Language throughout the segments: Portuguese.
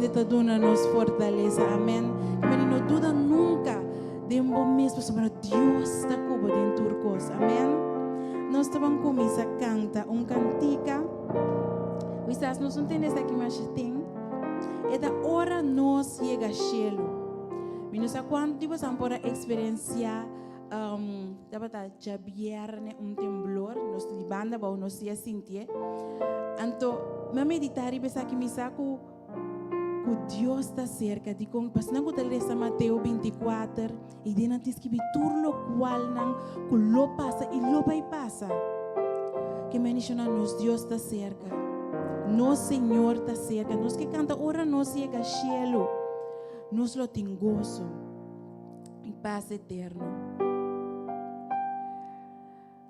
de te dona-nos fortaleza. Amém. Que não duda nunca de bom mesmo, mas Deus está cubo dentro de coisa. Amém. Nós estamos começando a cantar cantica. Quizás nós não temos aqui mais tem. É da hora nós chega a cielo. Não sei quanto você pode experienciar dapat jabiar ne temblor nós de banda ba nós ia sentir. Então, me meditar e pensar que me saco que Deus está cerca de com pas não que lesa Mateus 24 e de nantes que bitur lo qual não que lo passa e lo vai passa. Que menciona nos Deus está cerca. Nosso Senhor está cerca. Nós que canta ora nós chega ao cielo. Nós lo tem gozo e paz eterno.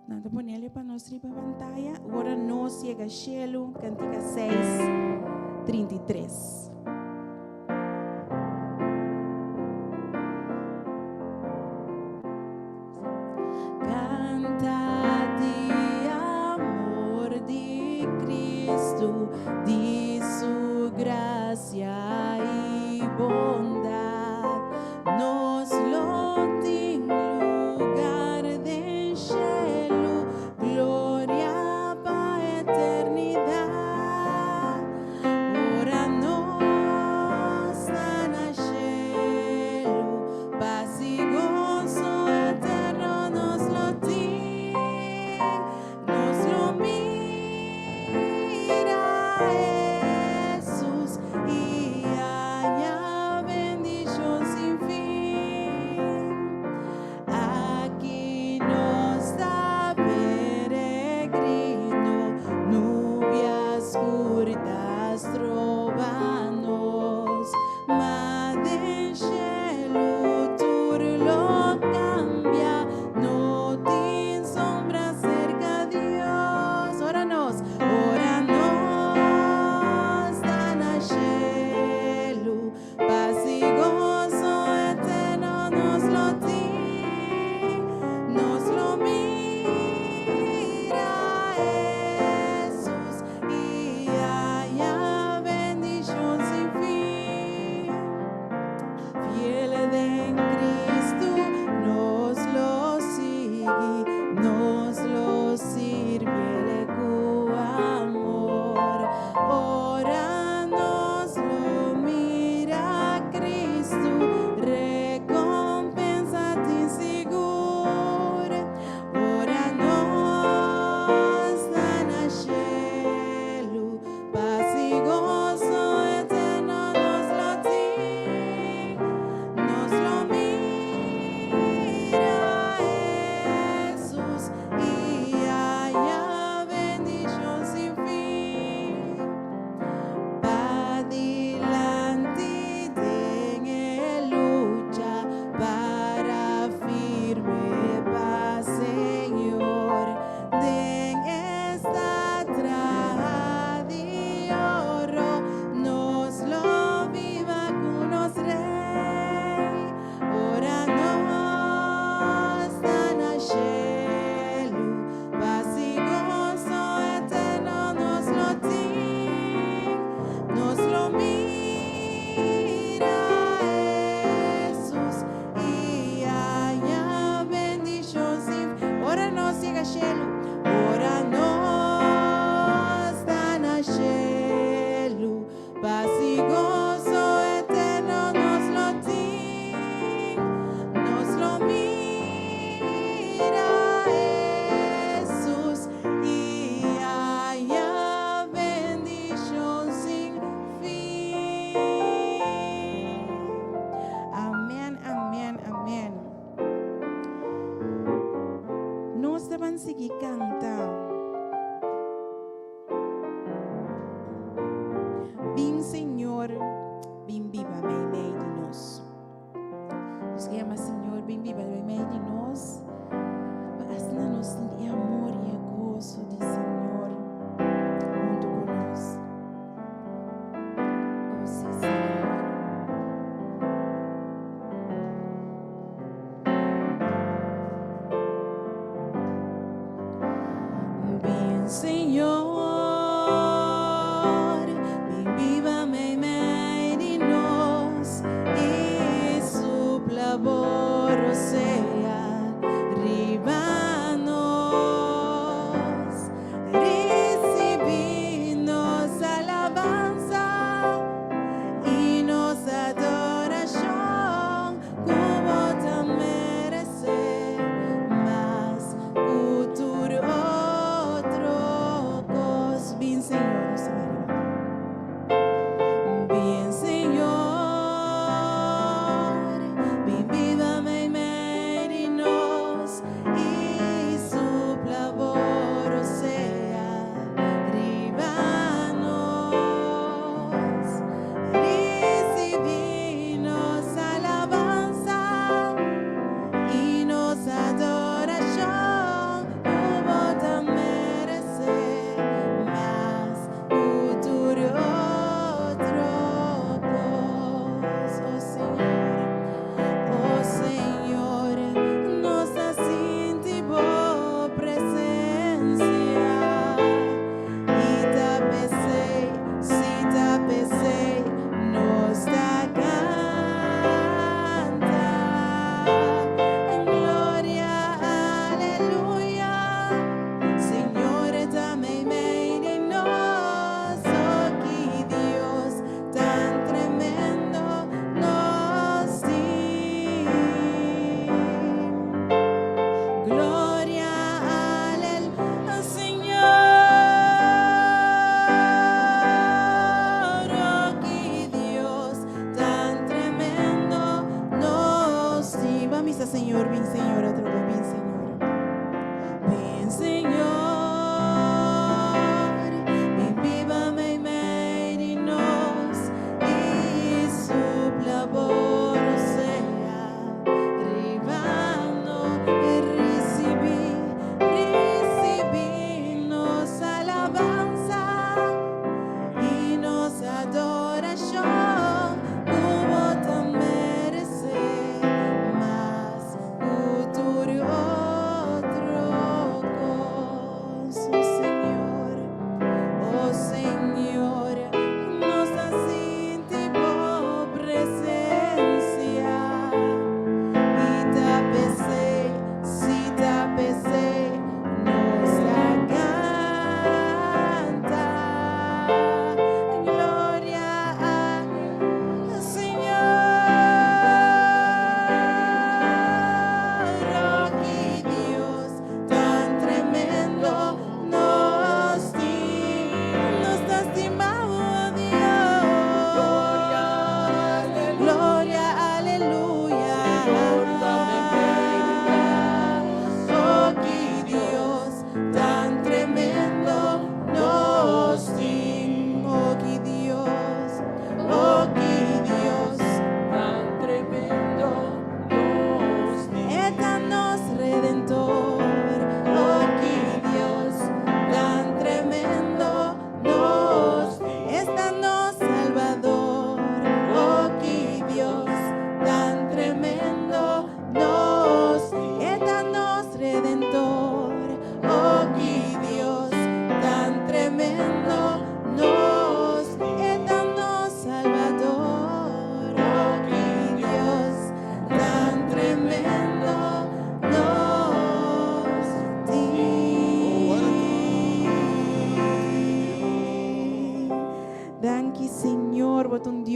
Nada ponele para nós ir para a pantalla. Agora nós chega ao cielo, cantiga 6:33. Canta de amor de Cristo, de sua graça e bondade. Nos lo tem lugar de cielo, glória para a eternidade. Ora nós na cielo, paz e gozo eterno nos lo tem, nos lo mira Jesus e añade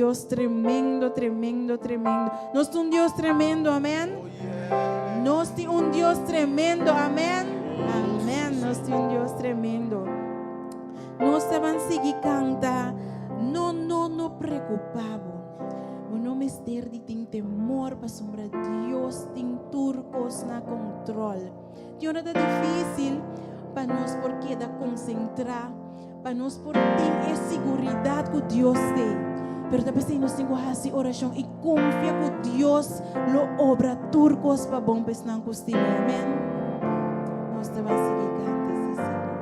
Dios tremendo, tremendo, tremendo. Nós tem Deus tremendo, amém? Nós tem Deus tremendo, amém? Amém, nós tem Deus tremendo. Nós estavam seguindo cantar, não preocupado. O nome é de tem temor para sombra Deus, tem turcos na controle. Tem hora difícil para nós porque da concentrar, para nós por ter a segurança que Deus tem. Pero depois nós temos que fazer oração e confiar que Deus lo obra turcos para bom pesnar com você. Amém? Nós estamos seguindo cantar, Senhor.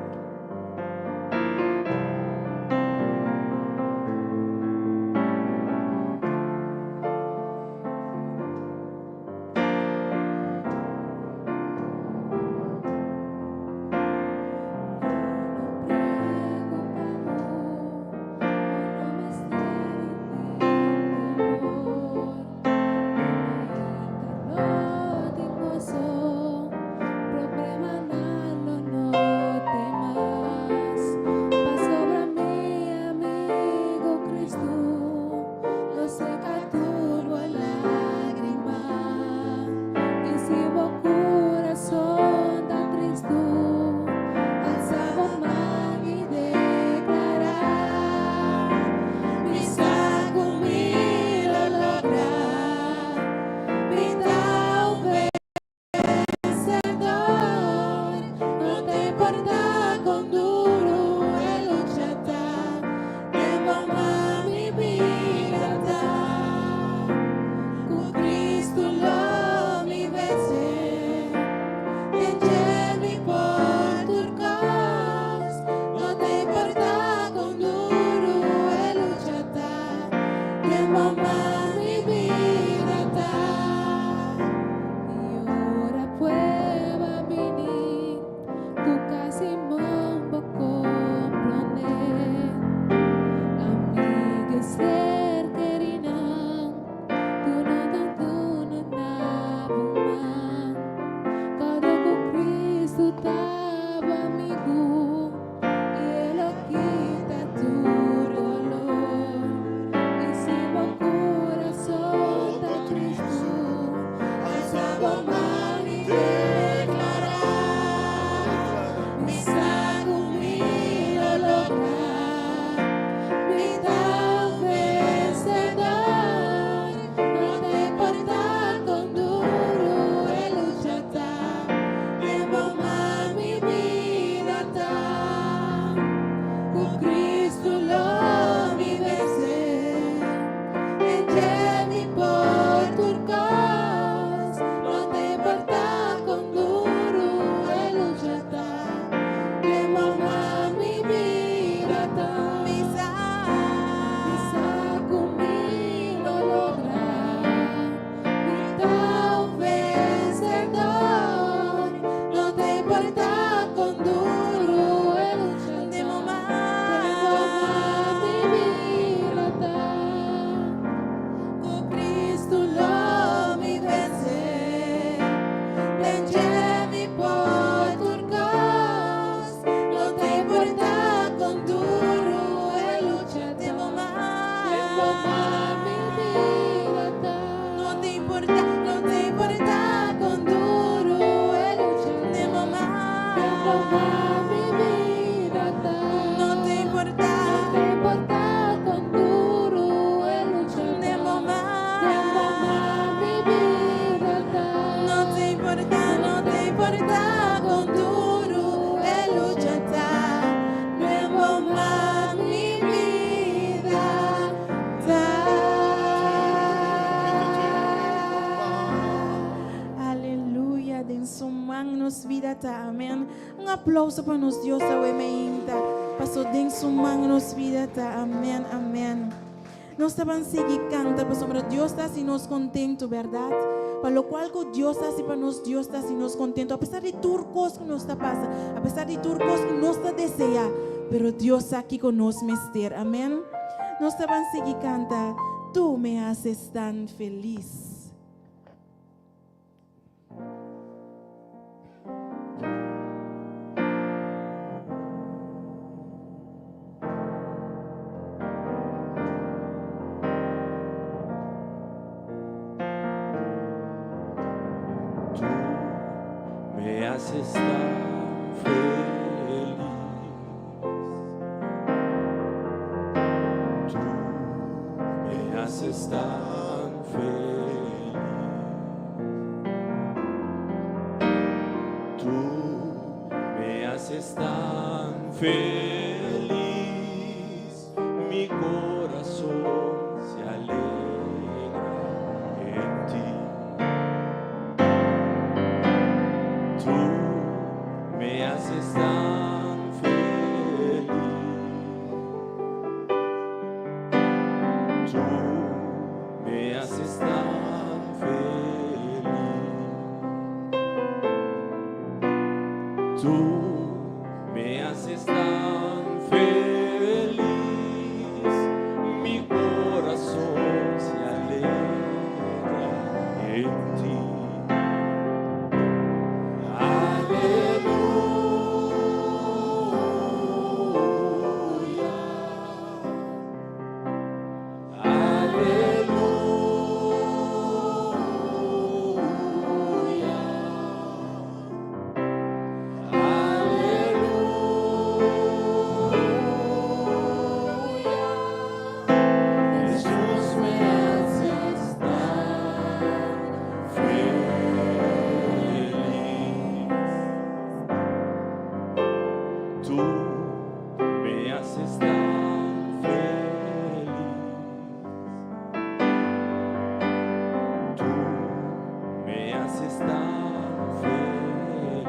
Amém. Um aplauso para nós, Deus, a emenda. Pastor, den su mão nos vida, amém, amém. Nós estamos seguindo canta, pastor, pero Deus está assim nos contento, verdade? Para lo cual que Deus está assim para nós, Deus está assim nos contento. Apesar de tudo que nos está passando, apesar de tudo que nos está deseja, pero Deus está aqui conosco, mister, amém. Nós estamos seguindo canta, tu me haces tan feliz. haces tan feliz. Tú me haces tan feliz. Tú me haces tan feliz. Mi corazón se alegra en ti. Tú me haces tan feliz. Tú me haces tan feliz. Tú me haces tan feliz. Mi corazón se alegra en ti. Tú me haces tan feliz. Tú me haces tan feliz.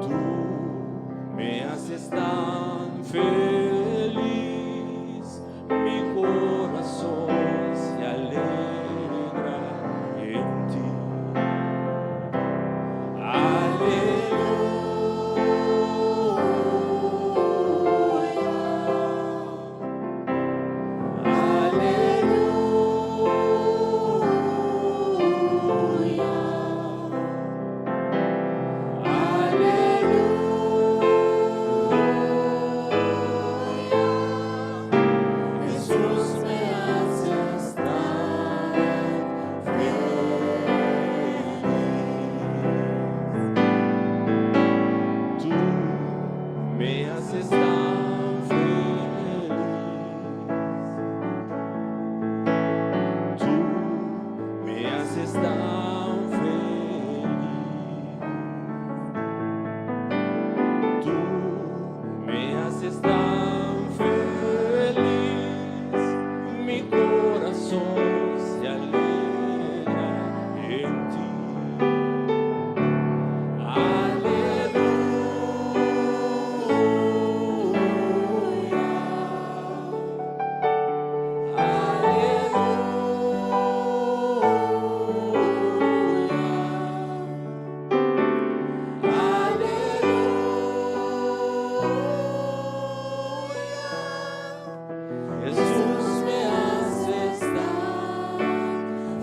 Tú me haces tan feliz. Mi corazón se alegra en ti. Me haces tan feliz. Tú me haces tan feliz. Tú me haces tan feliz. Mi corazón se alegra en ti. Jesús me haces tan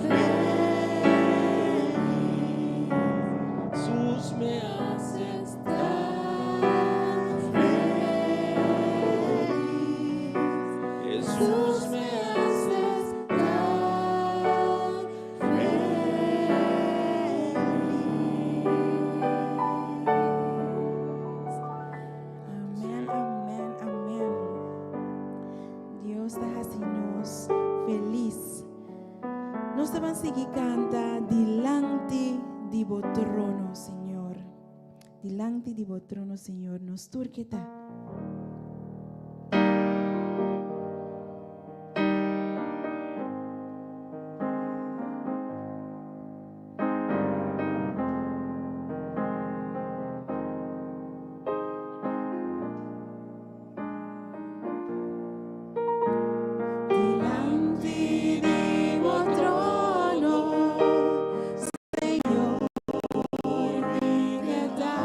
feliz. Jesús me haces tan feliz. Jesús me haces tan feliz. Amén, amén, amén. Deus está-nos feliz. Nós vamos seguir cantar dilante de vo trono, Senhor. Dilante de vo trono, Senhor. Nos turqueta. Dilante de vo trono, Senhor, mi pietà.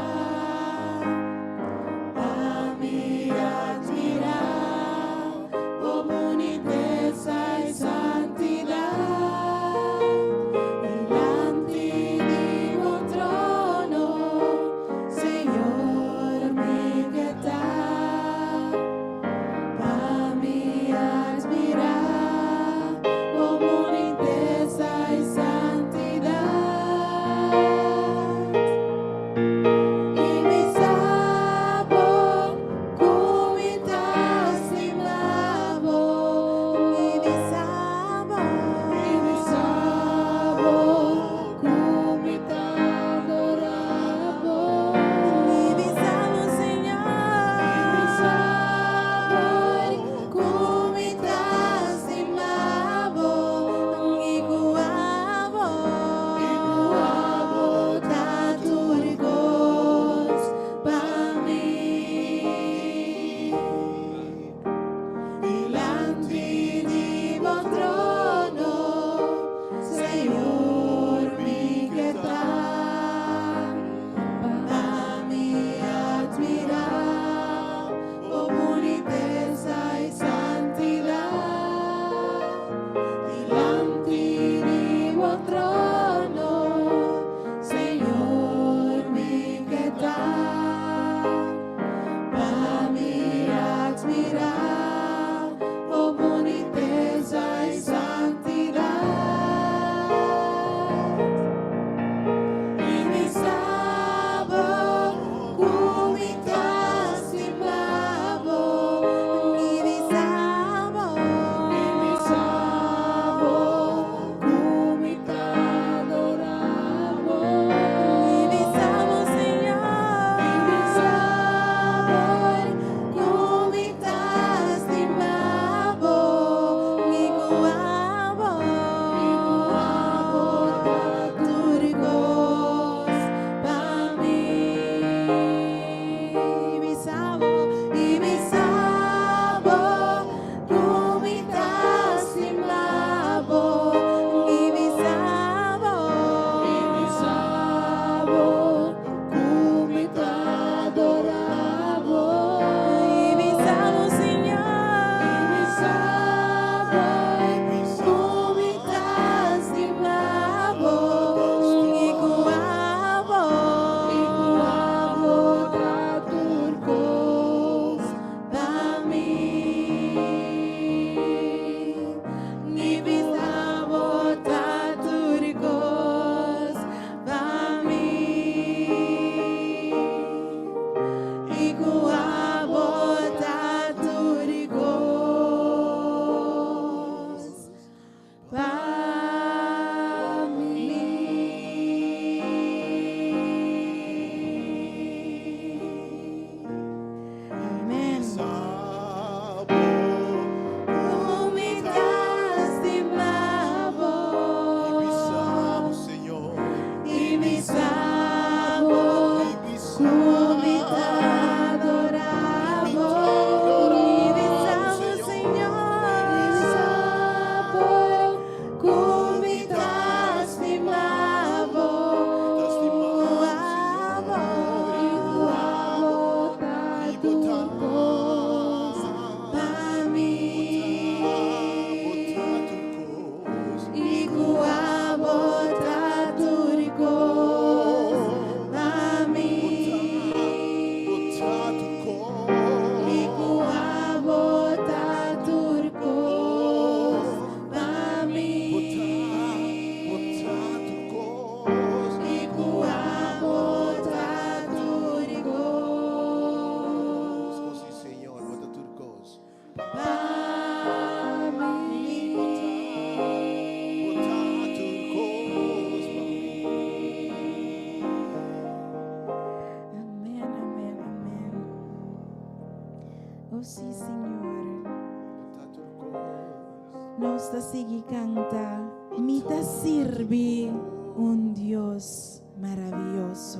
Nos te sigue canta, mi te sirvi un Dios maravilloso.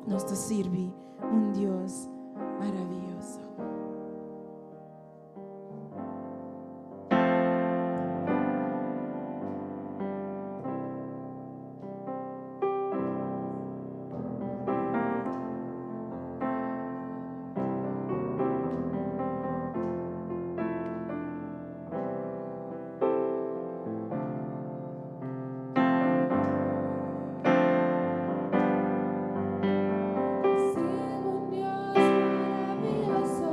Nos te sirvi un Dios maravilloso. Sirvo un Dios maravilloso.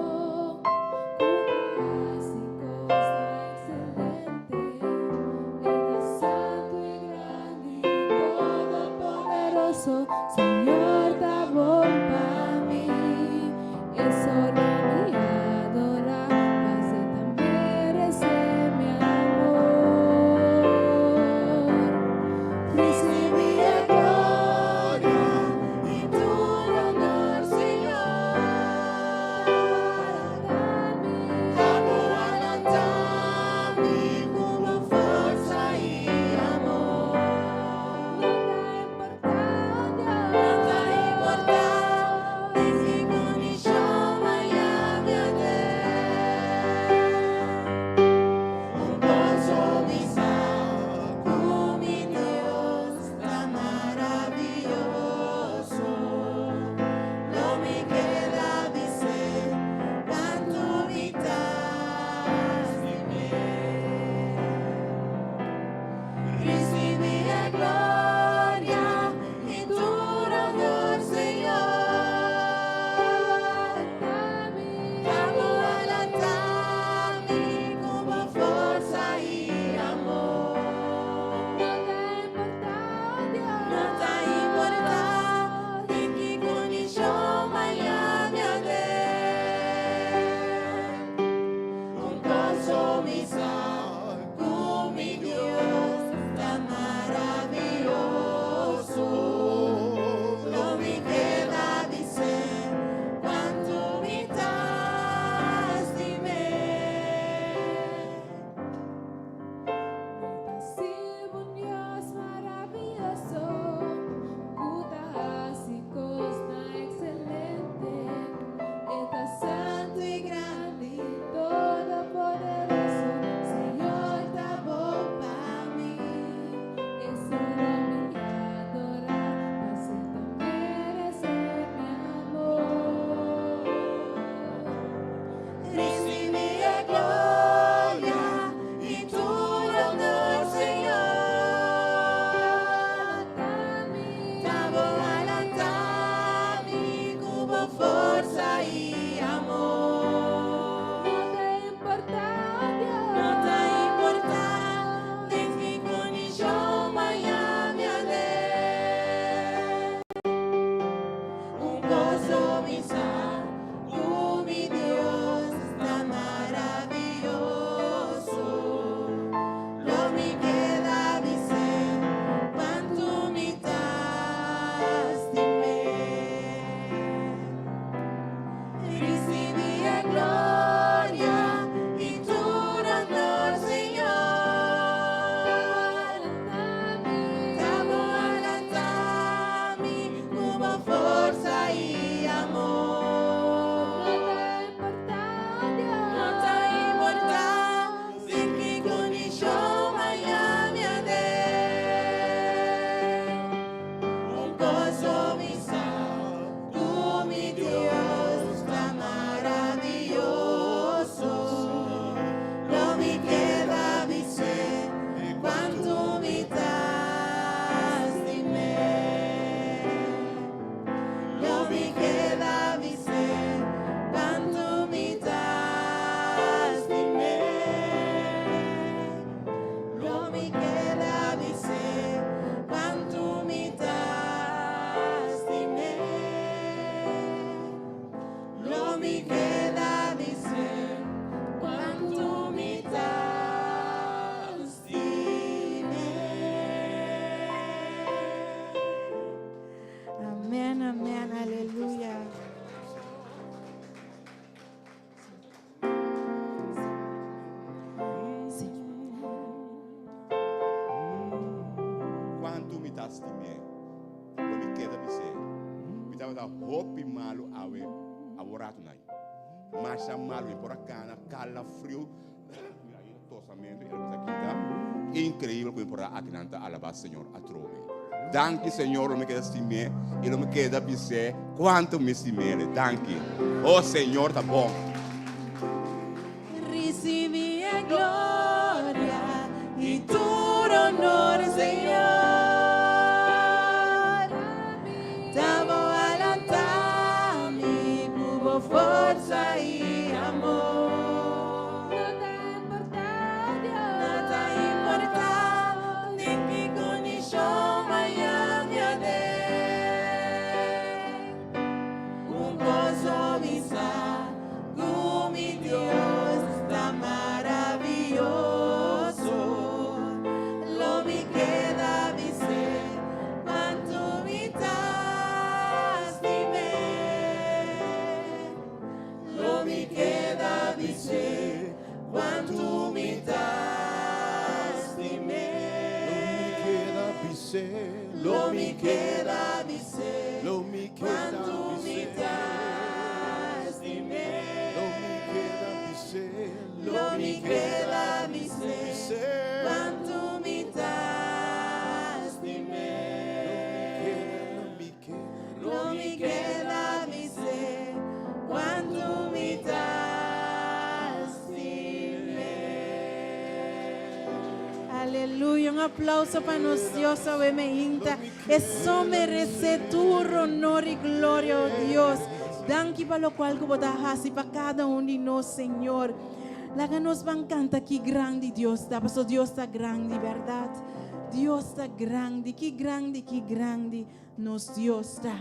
da hopi malu awe aworato nai. Masha malu in poracana, calla frio. Tosamento e la quinta. Incredibile come porrà a cantare alla base, Signore, a trovi. Danke, Signore, lo mi queda stimé e lo mi queda bise quanto mi stimele. Danke. Oh, Signore, tá bom. Recibi a gloria y tu honor, Señor. Te voy a alentar, mi cubo fuerza y amor. Nada importa, ni que condición vaya a un gozo visa, mi Dios está maravilloso. Lo mi queda dice cuánto mi das lo mi queda dice cuánto mi das lo mi queda dice Lo mi queda cuánto mi das lo mi queda dice cuánto mi das lo mi queda dice cuánto mi das Aleluya, un aplauso para nuestro Dios, obviamente. Eso merece tu honor y gloria, oh Dios. Danke para lo cual como das y para cada uno de nosotros, Señor. La que nos va a encantar, qué grande Dios está. Pastor, Dios está grande, ¿verdad? Dios está grande, qué grande nos Dios está.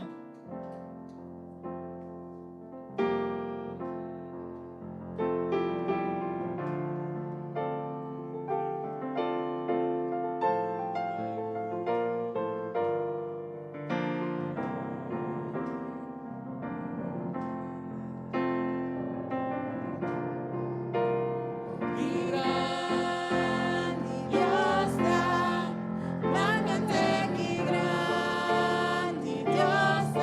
Dios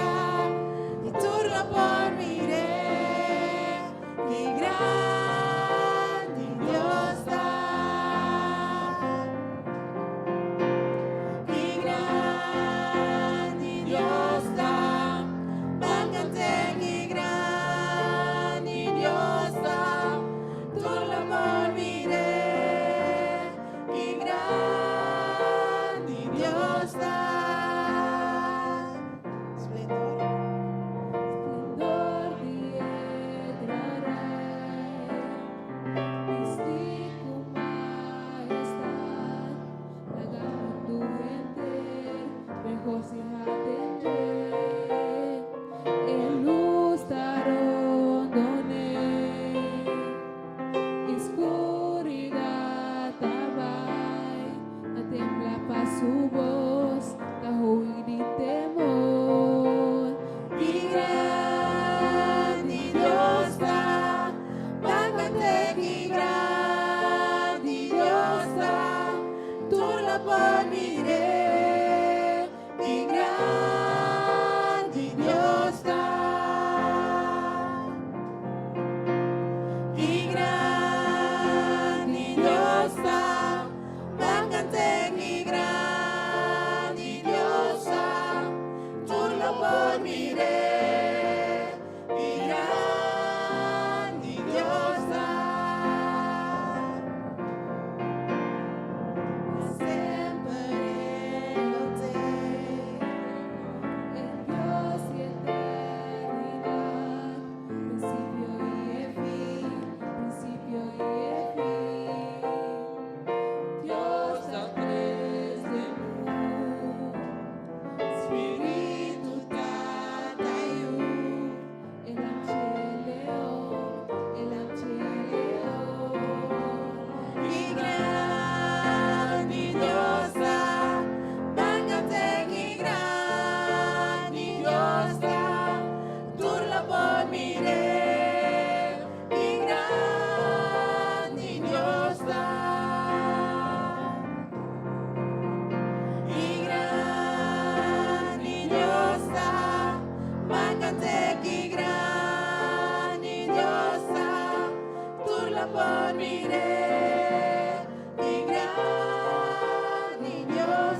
por mi rey, y gran y Dios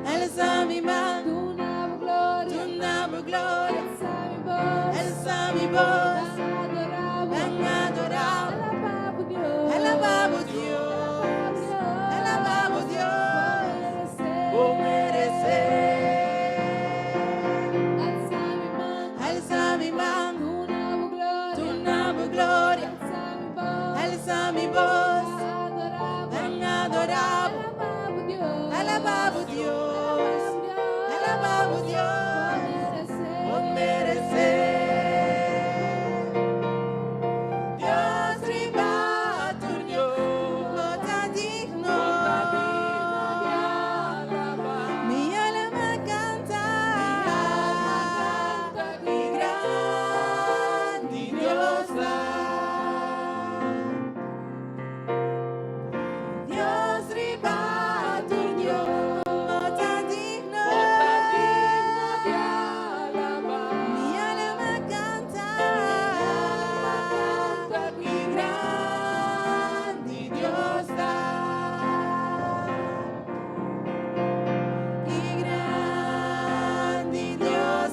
alza mi mano, tu nueva gloria, alza mi voz, ven adorar, alabamos Dios, alabamos Dios, por merecer. Alza mi mano, tu nueva gloria, alza mi voz, ven adorar, alabamos Dios, alabamos Dios, por merecer. Dios ribato, Dios tan digno, mi alma canta, y grande Dios Dios ribato, Dios tan digno, mi alma canta, y grande Dios y grande Dios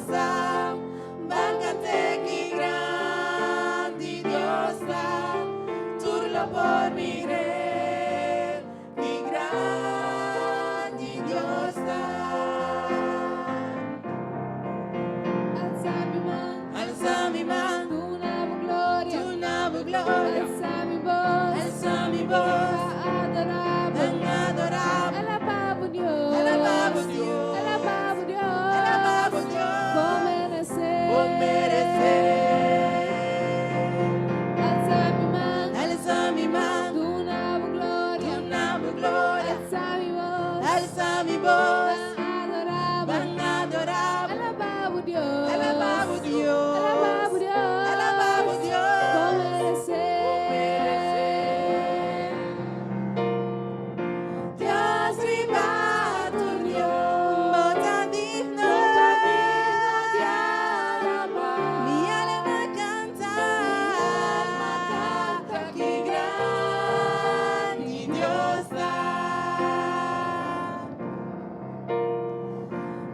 bancante, que grande Dios turlo por mi rey, que grande Dios alza mi mano, tu nueva gloria, alza mi voz, ven adorar, alabamos Dios, alabamos Dios, por merecer. Alza mi mano, tu nueva gloria, alza mi voz, ven adorar, alabamos Dios, alabamos Dios, por merecer. Dios ribato, Dios tan digno, mi alma canta, que grande Dios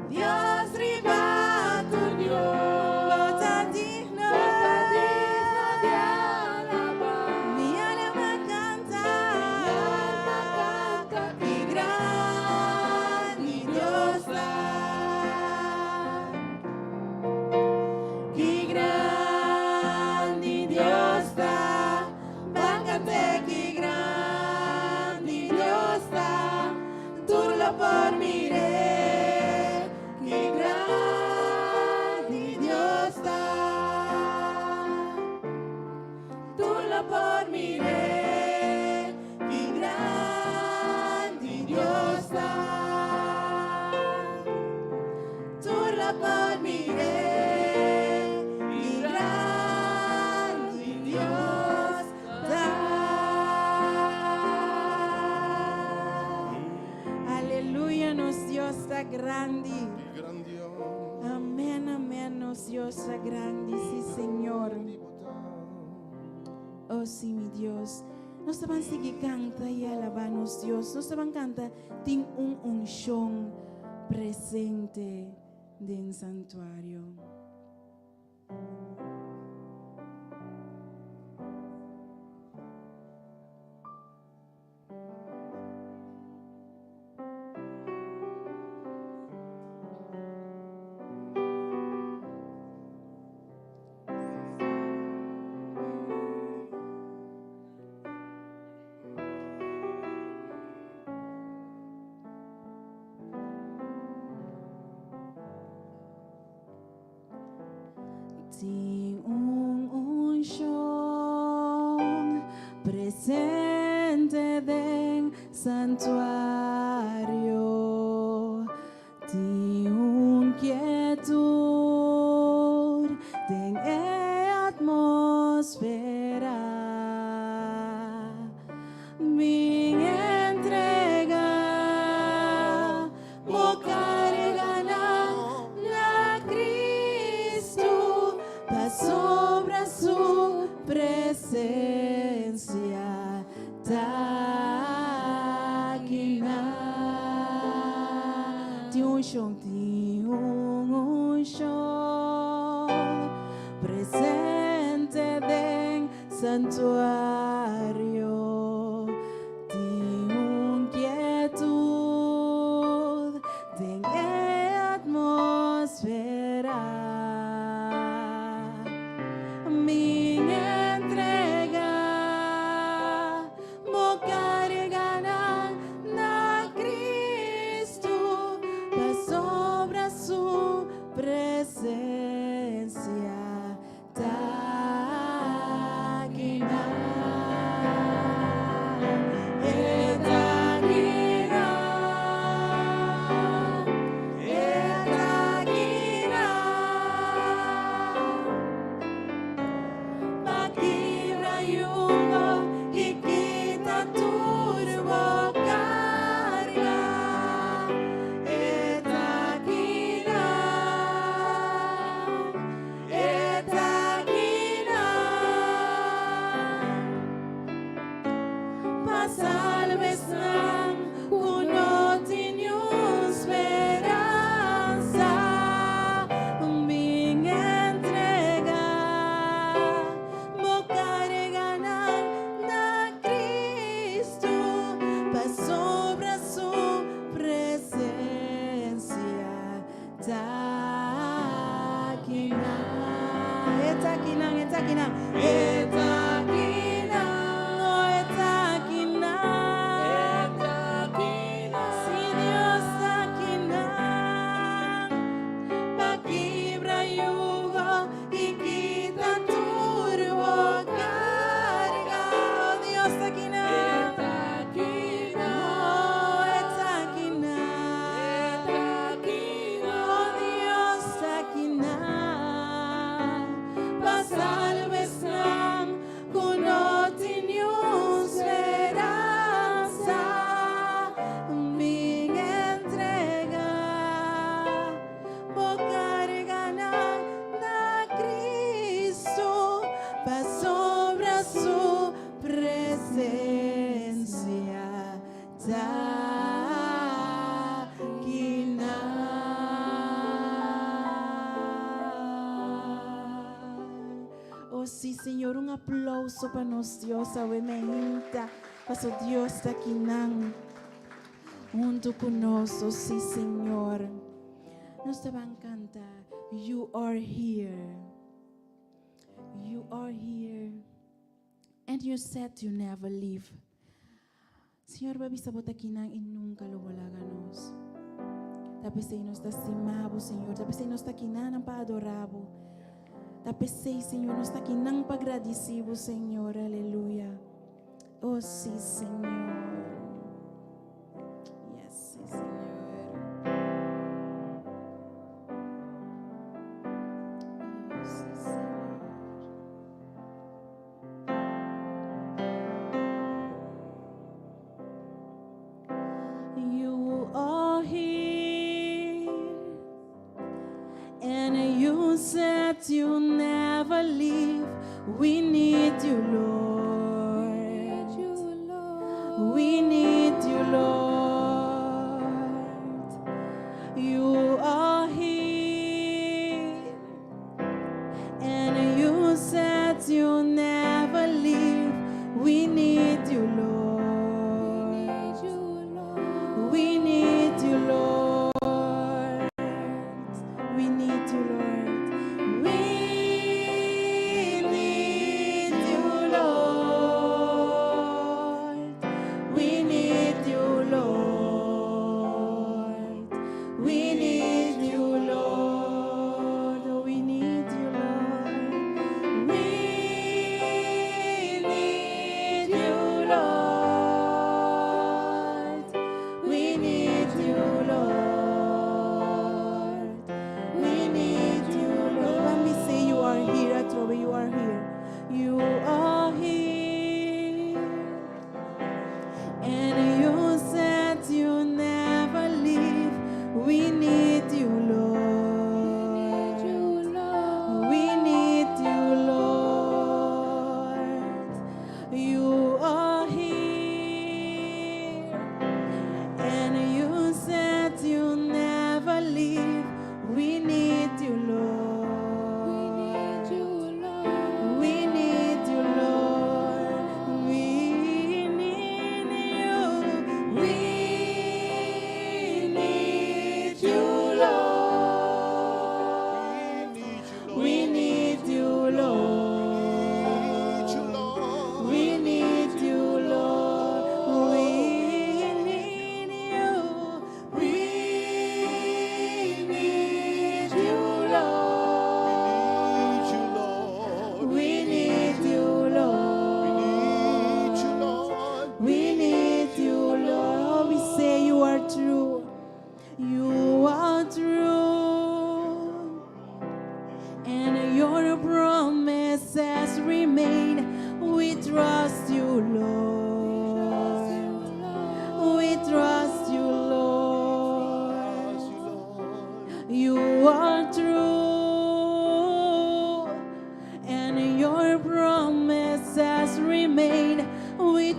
Dios ribato, Dios tan digno, mi alma canta, que grande Dios que grande Dios bancante, que grande Dios turlo por mi rey, que grande Dios turlo por mi rey, que grande Dios turlo por mi rey, que grande Dios Aleluya, nos Dios está grande. Amén, amén, nos Dios está grande, sí Señor. Oh sí, mi Dios. Nos van a seguir canta y alabanos Dios. Nos van a cantar tin un unción presente del santuario. Ting unción presente del santuario, ting quietud den atmósfera, mi entrega, boca regana, la Cristo presencia takina ti unción presente den santuario ti quietud den atmosfera mi entrega mo cargana na Cristo pa sobre su presencia takina Sí, Señor, un aplauso para nos Dios, abuelita, para Dios está aquí junto con nosotros, sí, Señor. Nos te van a cantar, you are here, and you said you never leave. Señor, babi sa bota kinang y nunca lo walaganos. Tapos sa nos está simabo, Señor, tapos sa nos está kinang pa adorabo. Tapos Senhor, nós está aqui não para agradecido, Senhor, aleluia. Oh, sim, Senhor. Yes, sim, Senhor. Oh, sim, Senhor. You are here, and you said you never leave. We need you, Lord. We need you, Lord. You are here, and you said you never leave. We need you, Lord. We need you, Lord. We need you, Lord. You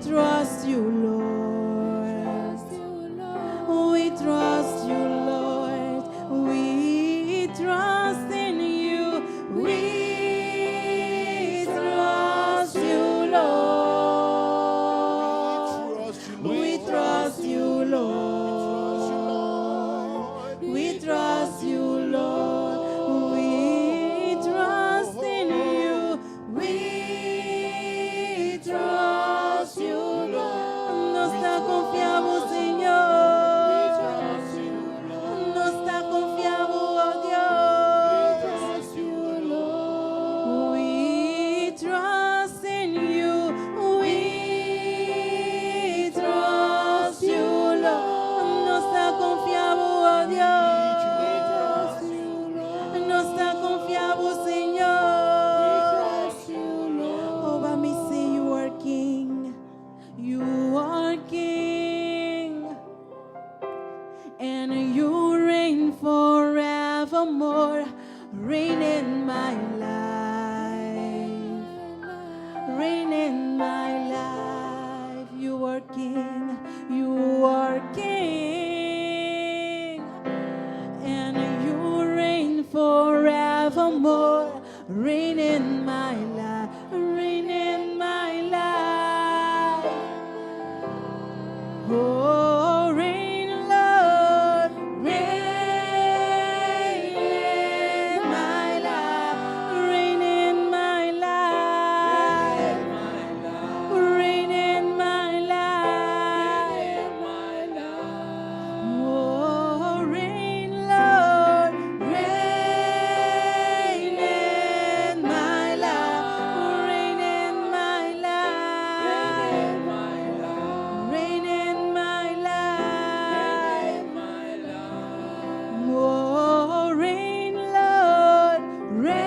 trust you, Lord. We trust you, Lord. We trust in you. We trust you, Lord. We trust you, Lord. We trust you, Lord. We trust in you. We trust you, Lord. Nos te confiamos, Señor. Nos te confiamos, oh Dios. We trust in you. We trust you, Lord. Nos te confiamos, oh Dios. Nos te confiamos, Señor. Oh, let me say you are King. You are King. And you reign forevermore. Reign in my life. Reign in my life. You are King. You are King. And you reign forevermore. Reign in my life. Reign in my life. Oh, reign, Lord. Reign in my life. Reign in my life. Reign in my life. Oh, reign, Lord. Reign in my life. Reign in my life. Reign in my life. Oh, reign, Lord. Reign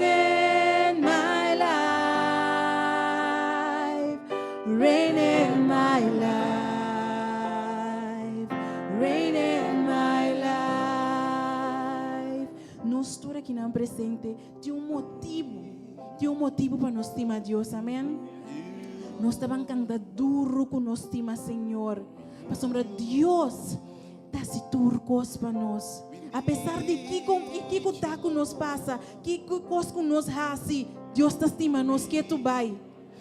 in my life. Reign in my life. Reign in my life. Nós estamos aqui na presente de motivo para nós estimar Deus, amém? Nós estamos cantando duro com nós estima, Senhor. Para sombra Deus dá se turcos para nós. Apesar de que tá com nós passa, que coisa com nós assim, Deus está estima nós que tu vai.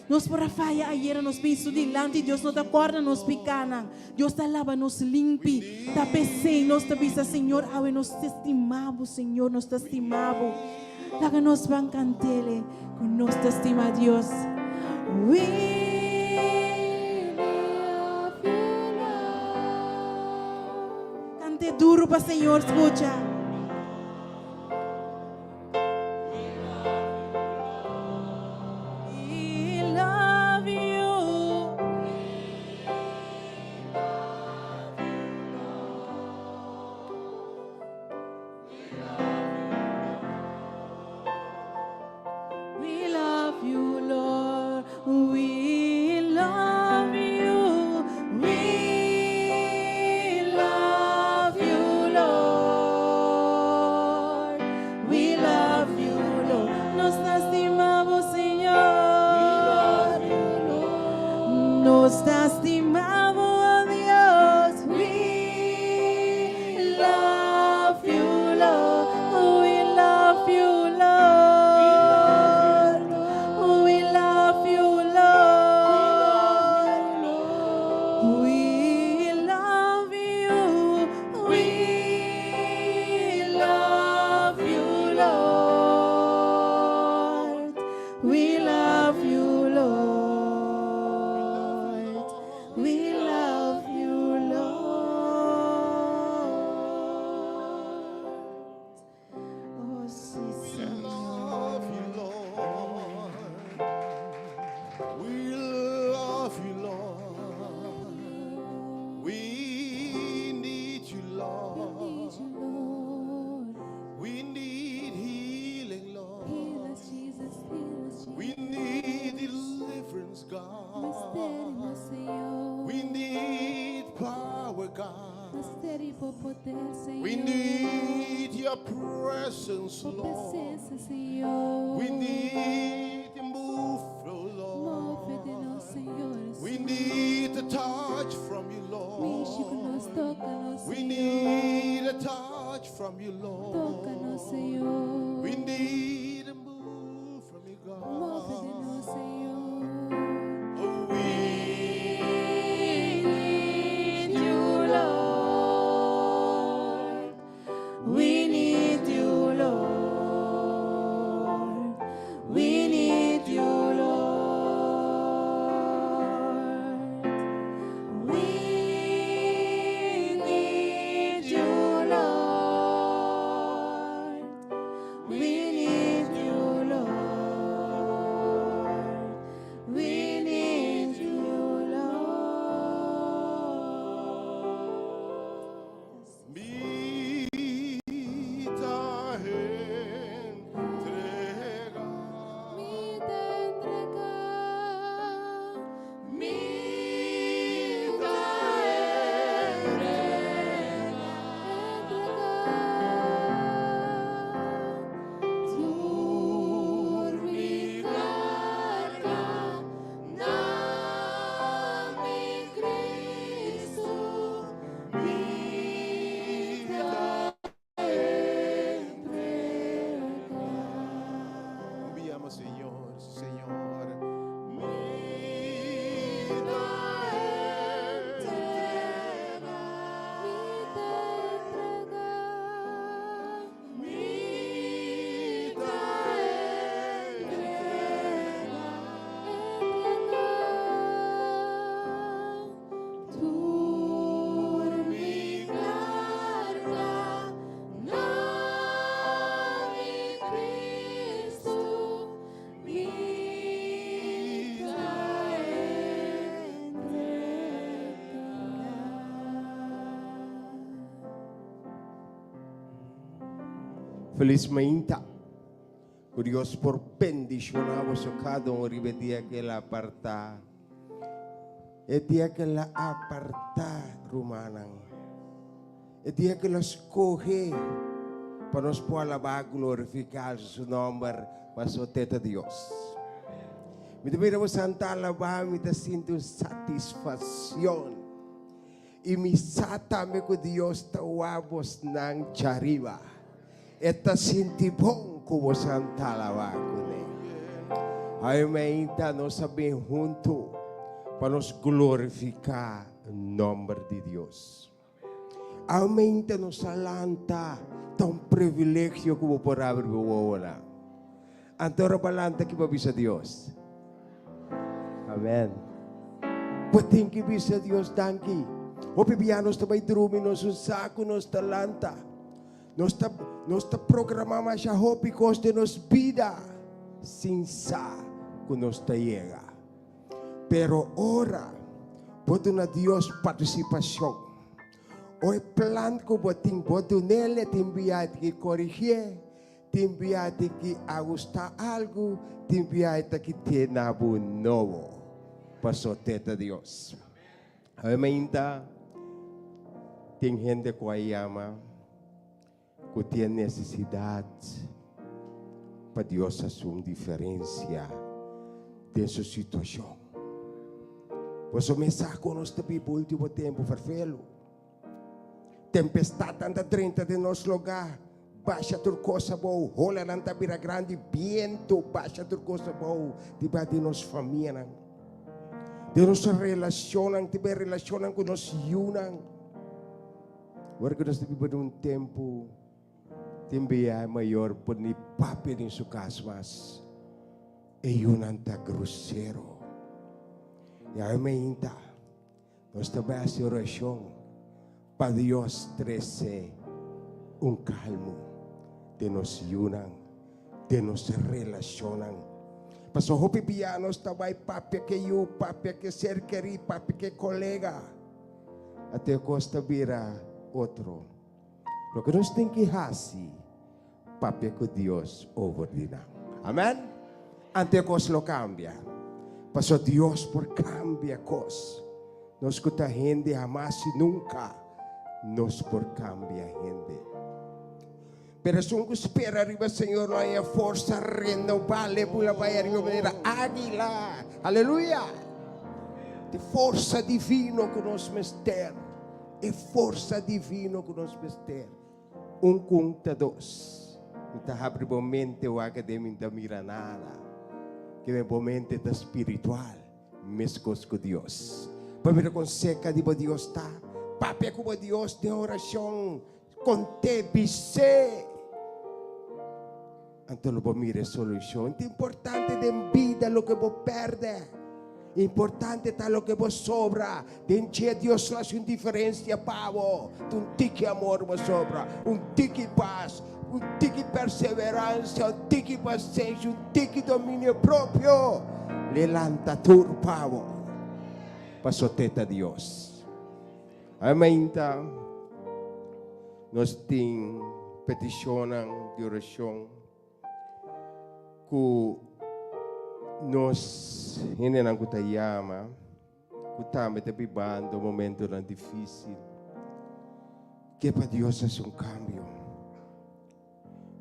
Nós por a falha ayer nos penso delante, Deus não te acorda nos picana. Deus te lava nos limpe. Tá pensei, nós te pensa, Senhor, ave nós te estimamos, Senhor, nós te estimamos. Laga nos van cantele, com nós te estima Deus. Cante duro para Senhor, escucha. We love you. We love you, Lord. We love you. We love you, Lord. We love you, Lord. Nos lastimamos, Señor. Nos lastimamos, oh Dios. We love you, Lord. We love you, Lord. We love you, Lord. We love you. We love you, Lord. We love you, Lord. We love you, Lord. Oh, sí, Señor. Love you, Lord. We love you, Lord. We need you, Lord. We need healing, Lord. We need deliverance, God. We need power, God. We need your presence, Lord. We need to move, oh Lord. from you, Tócanos, Lord. Señor. We need a move from you, God. Móvenos, Señor. Oh, we need you, Lord. We need you, Lord. We need you, Lord. We need you, Lord. We need you, Lord. We need you, Lord. Mita entrega. Mi te entrega, mi te entrega. Turmi carga, nami Cristo, mi te entrega. Enviamos, Señor, Señor. Felizmente, Dios por bendicionamos a cada uno y día que la aparta, el día que la aparta rumana, el día que la escoge para nos poder alabar, glorificar su nombre, para su teta Dios. Me debería santa alabar, me te siento satisfacción y mi sata me con Dios te wabos nang chariba. Esta sinti bom como santa alabar con él. Aí ainda nós sabemos junto para nos glorificar o nome de Deus. Aumenta nos alanta tão privilégio como por abrir o olho. Antara balanta que babisa Deus. Amém. Potem que bisa Deus danki. O pibianos também dormem nos um saco nos talanta. Nós programamos já roupas de nos vida sem sa que nos chega. Pero ora pode na Deus participação. O plan que bote nele te enviar que corrigir, te enviar que ajustar algo, te enviar que te nabo novo. Pastor teta Deus. Ainda tem gente que ama que tem necessidade para Deus assumir diferença dessa situação. Pois o mensagem nós também por último tempo farfelo. Tempestade anda 30 de nosso lugar, baixa turcosa boa, rola anda bira grande, viento baixa turcosa boa, tiba de nossa família, de nossa relação, tiba relação com nós unam. Agora que nós vivemos tempo Timbia maior por ni papel em sua casa, mas é unanta grosseiro. E aí ainda nós também a oração para Deus trazer calmo de nos unam, de nos relacionam. Pastor hopi pianos também papel que eu, papel que ser querido, papel que colega, até costa vira outro. Lo que nós tem que fazer, papel que Deus ordena. Amém? Ante cos lo cambia. Pastor Deus por cambia cos. Nós que a gente jamás e nunca nos por cambia gente. Pero se espera arriba Senhor não é força renovada pela vai maneira águila. Aleluia. De força divina que nos mister. É força divina que nos mister. conta dos. Kita abre mente o academia da miranada. Que é mente da espiritual. Mescos com Deus. Para com seca de Deus tá. Papi com Deus de oração. Conte bise. Então não mire solução. É importante de vida lo que você perde. Importante está lo que vos sobra. Denche Dios la su indiferencia, pavo. Un tiki amor vos sobra. Un tiki paz. Un tiki perseverancia. Un tiki paciencia. Un tiki dominio proprio. Le lanta tur, pavo. Pasoteta Dios. Amém. Nós temos peticionam de oração. Que nós não kutayama, kutame tapi bando momento na difícil, que para Deus é cambio.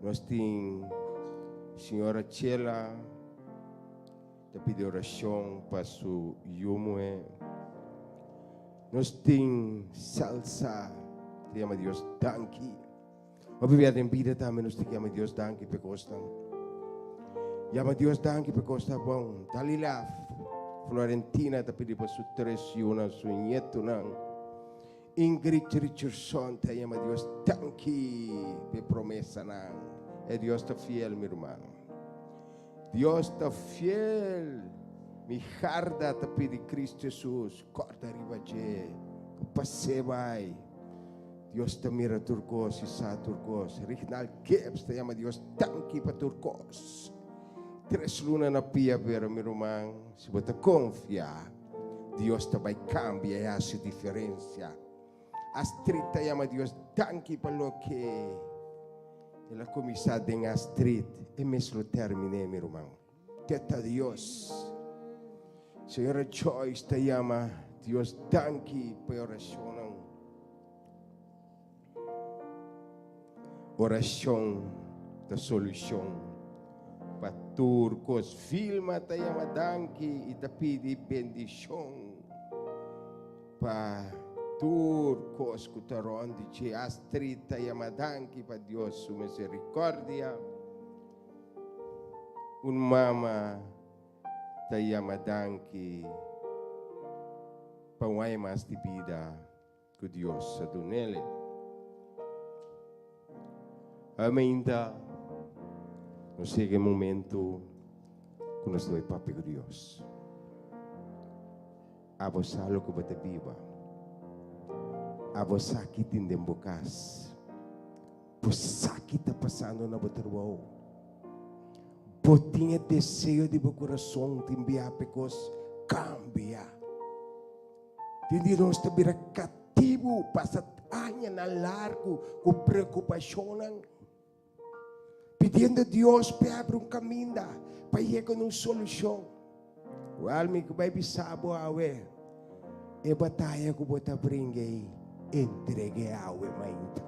Nós tem Senhora Chela, tapi de oração para su yumue. Nós tem Salsa, te chama Deus danki. Obviamente em vida também nós te chama Deus danki pe costam. Llama Dios danke per costa bom. Dalila Florentina tapi di pasu tresiuna su nieto nang. Ingrid Richardson te llama Dios danke per promessa nang. E Dios está fiel, mi hermano. Dios está fiel. Mi jarda tapi di Cristo Jesus. Corta ribaje. Passe vai. Dios te mira turcos y sa turcos. Original Gibbs te llama Dios danke per turcos. 3 luna na pia vera, meu irmão. Se você confiar, Deus também cambia e hace diferença. Astrid te llama Deus danke pelo que ela começou em Astrid e mesmo terminei, meu irmão. Teta Deus. Senhora Joyce te llama Deus danke pela oração. Oração da solução. Paturcos, filma tayo madanki, itapidi bendisyon. Paturcos, kutaron di ci Astrid tayo madanki, pa Dios su misericordia. Un mama tayo madanki, paway mas di vida, ku Dios sa dunele. Amém. No chega um momento que nós dois papi com Deus. A você lo que você viva. A você que tem de bocas. Você que está passando na boa rua. Você tem desejo de seu coração de enviar pecos. Cambia. Tem nós está vir cativo. Passa anos na largo com preocupação. Pedindo a Deus para abrir caminho, para ir com uma solução. O alma que vai pisar a awe, é batalha que você brinca, entregue a awe mainta.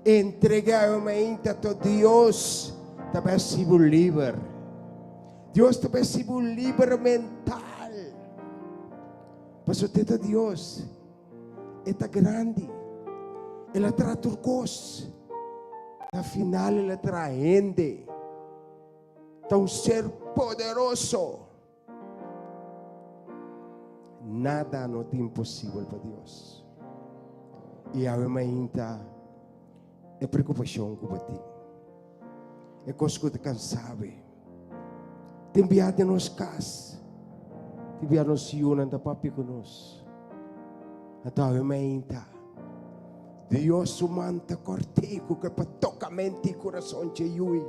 Entregue a awe mainta a Deus, também se livre. Deus também se livre mental. Mas o teto de Deus é grande, ela trata os coisas. Na final ela traende. É um ser poderoso. Nada não é impossível para Deus. E a ainda é preocupação com você. É coisa que você cansava. Tem enviado nos casas. Tem enviado nos yunan da papi conosco. Até a ainda. Deus manda cortico que para tocar mente e coração de Yui.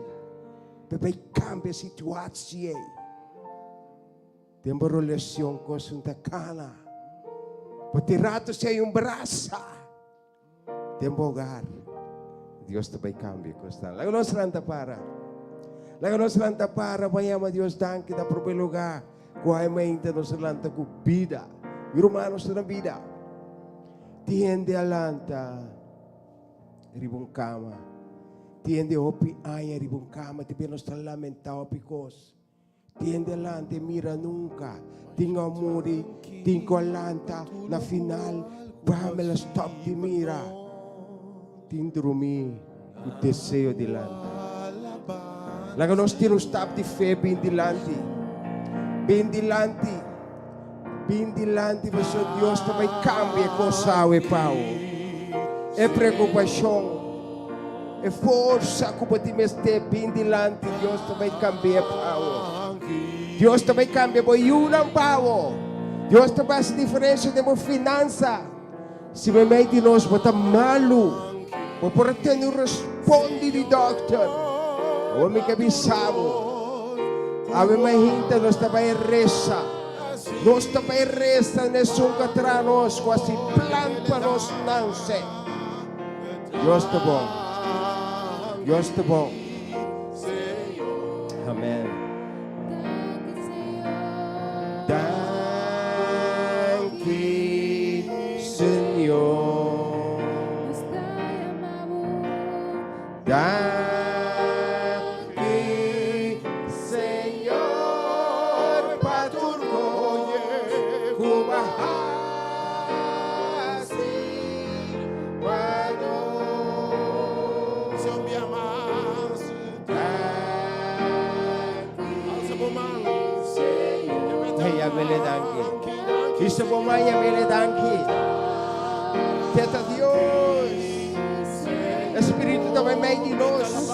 Para cambiar a situação. Tem uma relação com a cana. Para tirar-se braço. Tem um lugar. Deus também cambia. Lago nós lanta para. Lago nós lanta para. Amanhã Deus danke da próprio lugar. Com a mente nós lanta com vida. Irmãos na vida. Tiende alanta ribong cama. Tiende opi aya ribong cama. Tiende nos lamenta opi cos. Tiende alante mira nunca. Tinga muri. Tinga alanta. Na final. Pamela stop di mira. tindrumi o desejo dilante. Laga nós temos stop de fé bem dilante. Bem dilante. Bem dilante, mas o Deus também cambia coisa e pau. É preocupação. É força que podemos ter bem dilante. Deus também cambia pau. Deus também cambia boiuna pau. Deus também faz diferença de uma finança. Se me meio de nós botar malu, vou por ter no responde de doctor. O me cabisamo. A me hinta nós também reza. Nós também reza nesse contra nós, quase plan para nós não sei. Deus está bom. Deus está bom. Amém. Danke, Senhor. Danke, Senhor, paturgo, kumahasi, wano. Hey, amele danke. Isso bom, mãe, amele danke. Teta Deus. Espírito também meio de nós.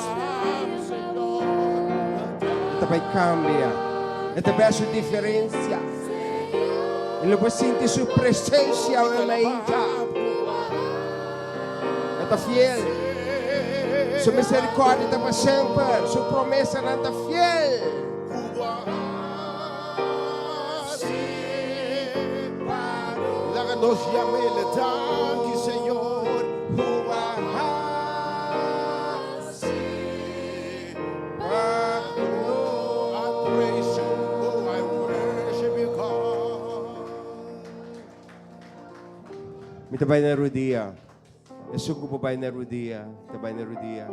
Também cambia. E também a sua diferença. Ele vai sentir sua presença ao meio. Está fiel. Sua misericórdia está para sempre. Sua promessa não está fiel. Nos llame tanque, Senhor. I praise you, oh, I worship you, God. Me tabay na rudia. Esugo po bay na rudia. Tabay na rudia.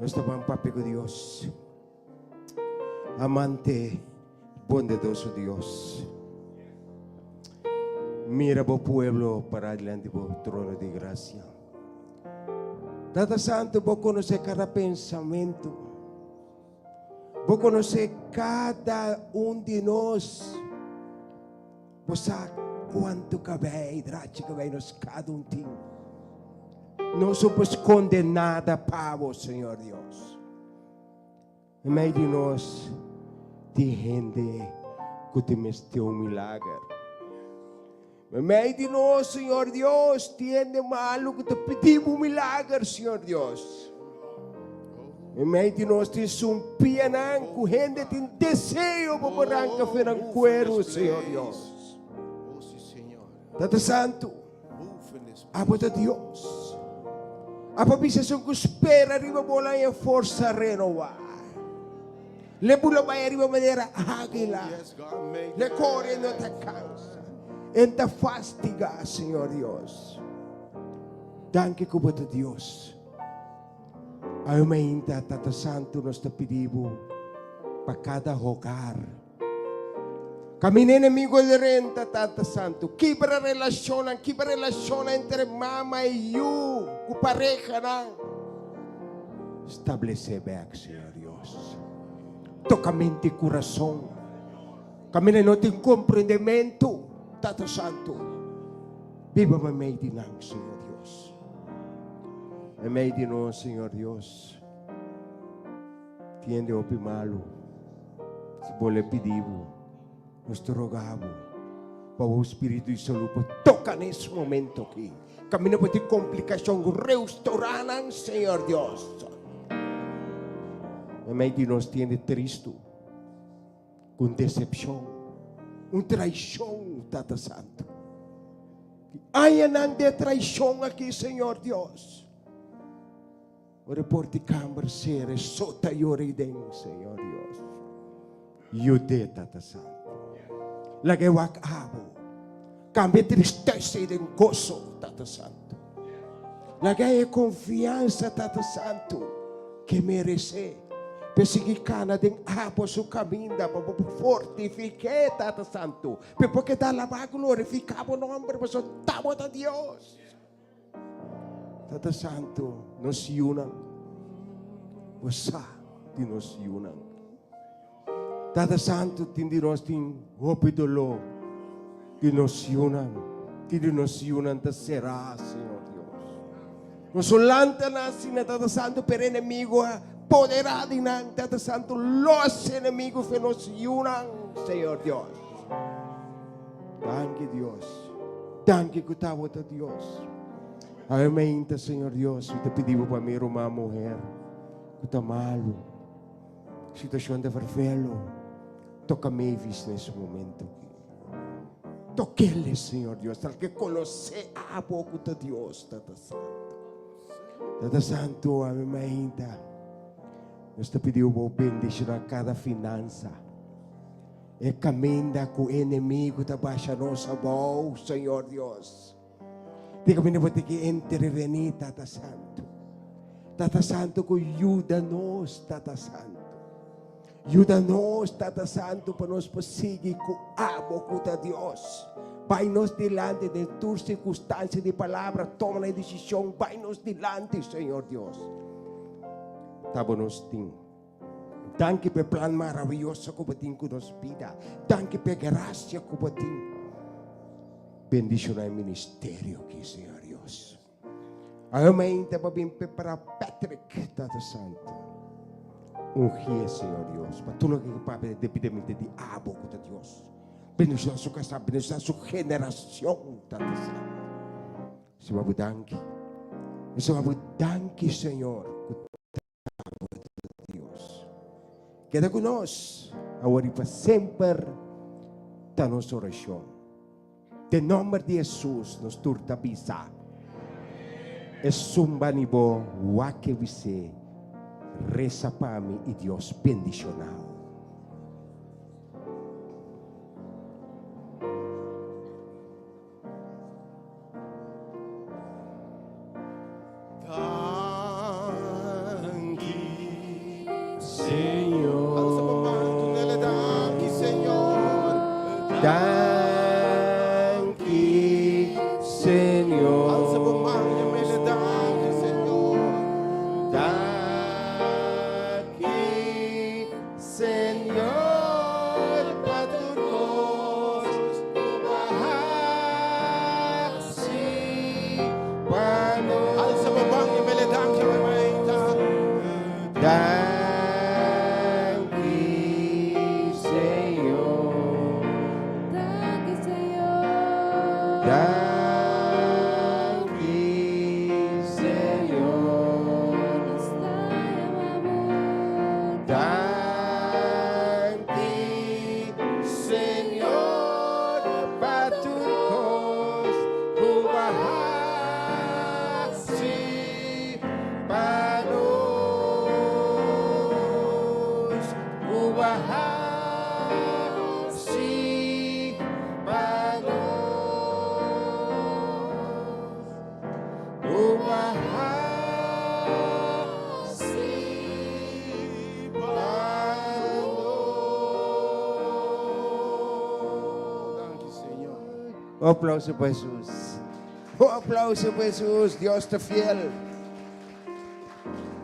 Nós tabang papi ko Dios. Amante, bondadoso Dios. Mira bo pueblo para adelante bo trono de gracia. Tata Santo, vos conocer cada pensamento. Vos conocer cada de nós. Vos sabe quanto cabei, drache cabei nos cada tem. Não somos condenados para vos, Senhor Deus. Em meio de nós, tem gente que te meteu milagre. Em meio de nós, Senhor Deus, tiene malo que te pedimos milagre, Senhor Deus. Em meio de nós, tens pianão, que gente tem desejo para arrancar financeiro, Senhor Deus. Oh, sí, Señor. Tata Santo, Move in this abota Deus. A papisação que espera, arriba bola em força renovar. Le bula vai arriba maneira águila. Yes, God, make Le corre não te cansa. Enta fastiga, Senhor Deus. Danke kubota Deus. Ayaw mainta, Tata Santo, nós te pedimos para cada hogar. Kami inimigo de renta, Tata Santo. Quebra relação entre mama e eu, com pareja, não. Estabelecer bem, Senhor Deus. Toca mente e coração. Kami não tem compreendimento. Tata Santo, viva me meio de nós, Senhor Deus. Me meio de nós, Senhor Deus. Tiende o malo. Se vole pedimos, nós te rogamos para o Espírito de Saúde toca nesse momento aqui. Caminho para ter complicação, restaurar, Senhor Deus. Me meio de nós tiende triste, com decepção. Traição, Tata Santo. Ai, não de traição aqui, Senhor Deus. O reporte câmara ser sota yoridem, Senhor Deus. Yude, Tata Santo. Lagay wak abo. Cambia tristeza e gozo, Tata Santo. Lagay confiança, Tata Santo, que merece. Persigi kana ding apo su caminda para fortificar, Tata Santo. Porque dá la glorificamos nombre, mas tamo a Deus. Tata Santo, nos yunang. Wasa, di nos yunang. Tata Santo, tindi nos ting hopidolo. Di nos yunang. Tindi nos yunang ta será, Senhor Deus. Nos solanta nasi na Tata Santo per inimigo poderá dinan Tata Santo los enemigos que nos yunang, Senhor Deus. Danke Dios. Danke kutawa ta Dios. Amém, Senhor Deus. Eu te pedimos para mim uma mulher que está malo. Situação de vervelo. Toca meves nesse momento. Toque-lhe, Senhor Deus. Tal que conhecer a boca de Deus, Tata Santo. Tata Santo, amém. Nós te pedimos para bendicionar cada finança. E caminha com o inimigo da baixa nossa voz, Senhor Deus. Diga kami na que intervenir, Tata Santo. Tata Santo, ajuda-nos, Tata Santo. Ajuda-nos, Tata Santo, para nos prosseguir com a boca de Deus. Vai-nos delante de tua circunstância de palavra, toma a decisão, vai-nos delante, Senhor Deus. Tabo-nos ting. Danke pelo plano maravilhoso que você tem com nossa vida. Danke pela graça que você tem. Bendicionar o ministério aqui, Senhor Deus. Amém. Estava bem para Patrick, Tata Santo. Ungir, Senhor Deus. Para tudo que o Pai dependamente de a boca de Deus. Bendicionar sua casa, bendicionar sua geração, Tata Santo. Senhor, danke. Senhor, danke, Senhor. Deus. Queda conosco, agora e para sempre, da nossa oração. Em nome de Jesus, nos turta bisa. E sumbanibo, wake vise, reza para mim e Deus bendicional. Um aplauso para Jesus. Um aplauso para Jesus. Deus está fiel.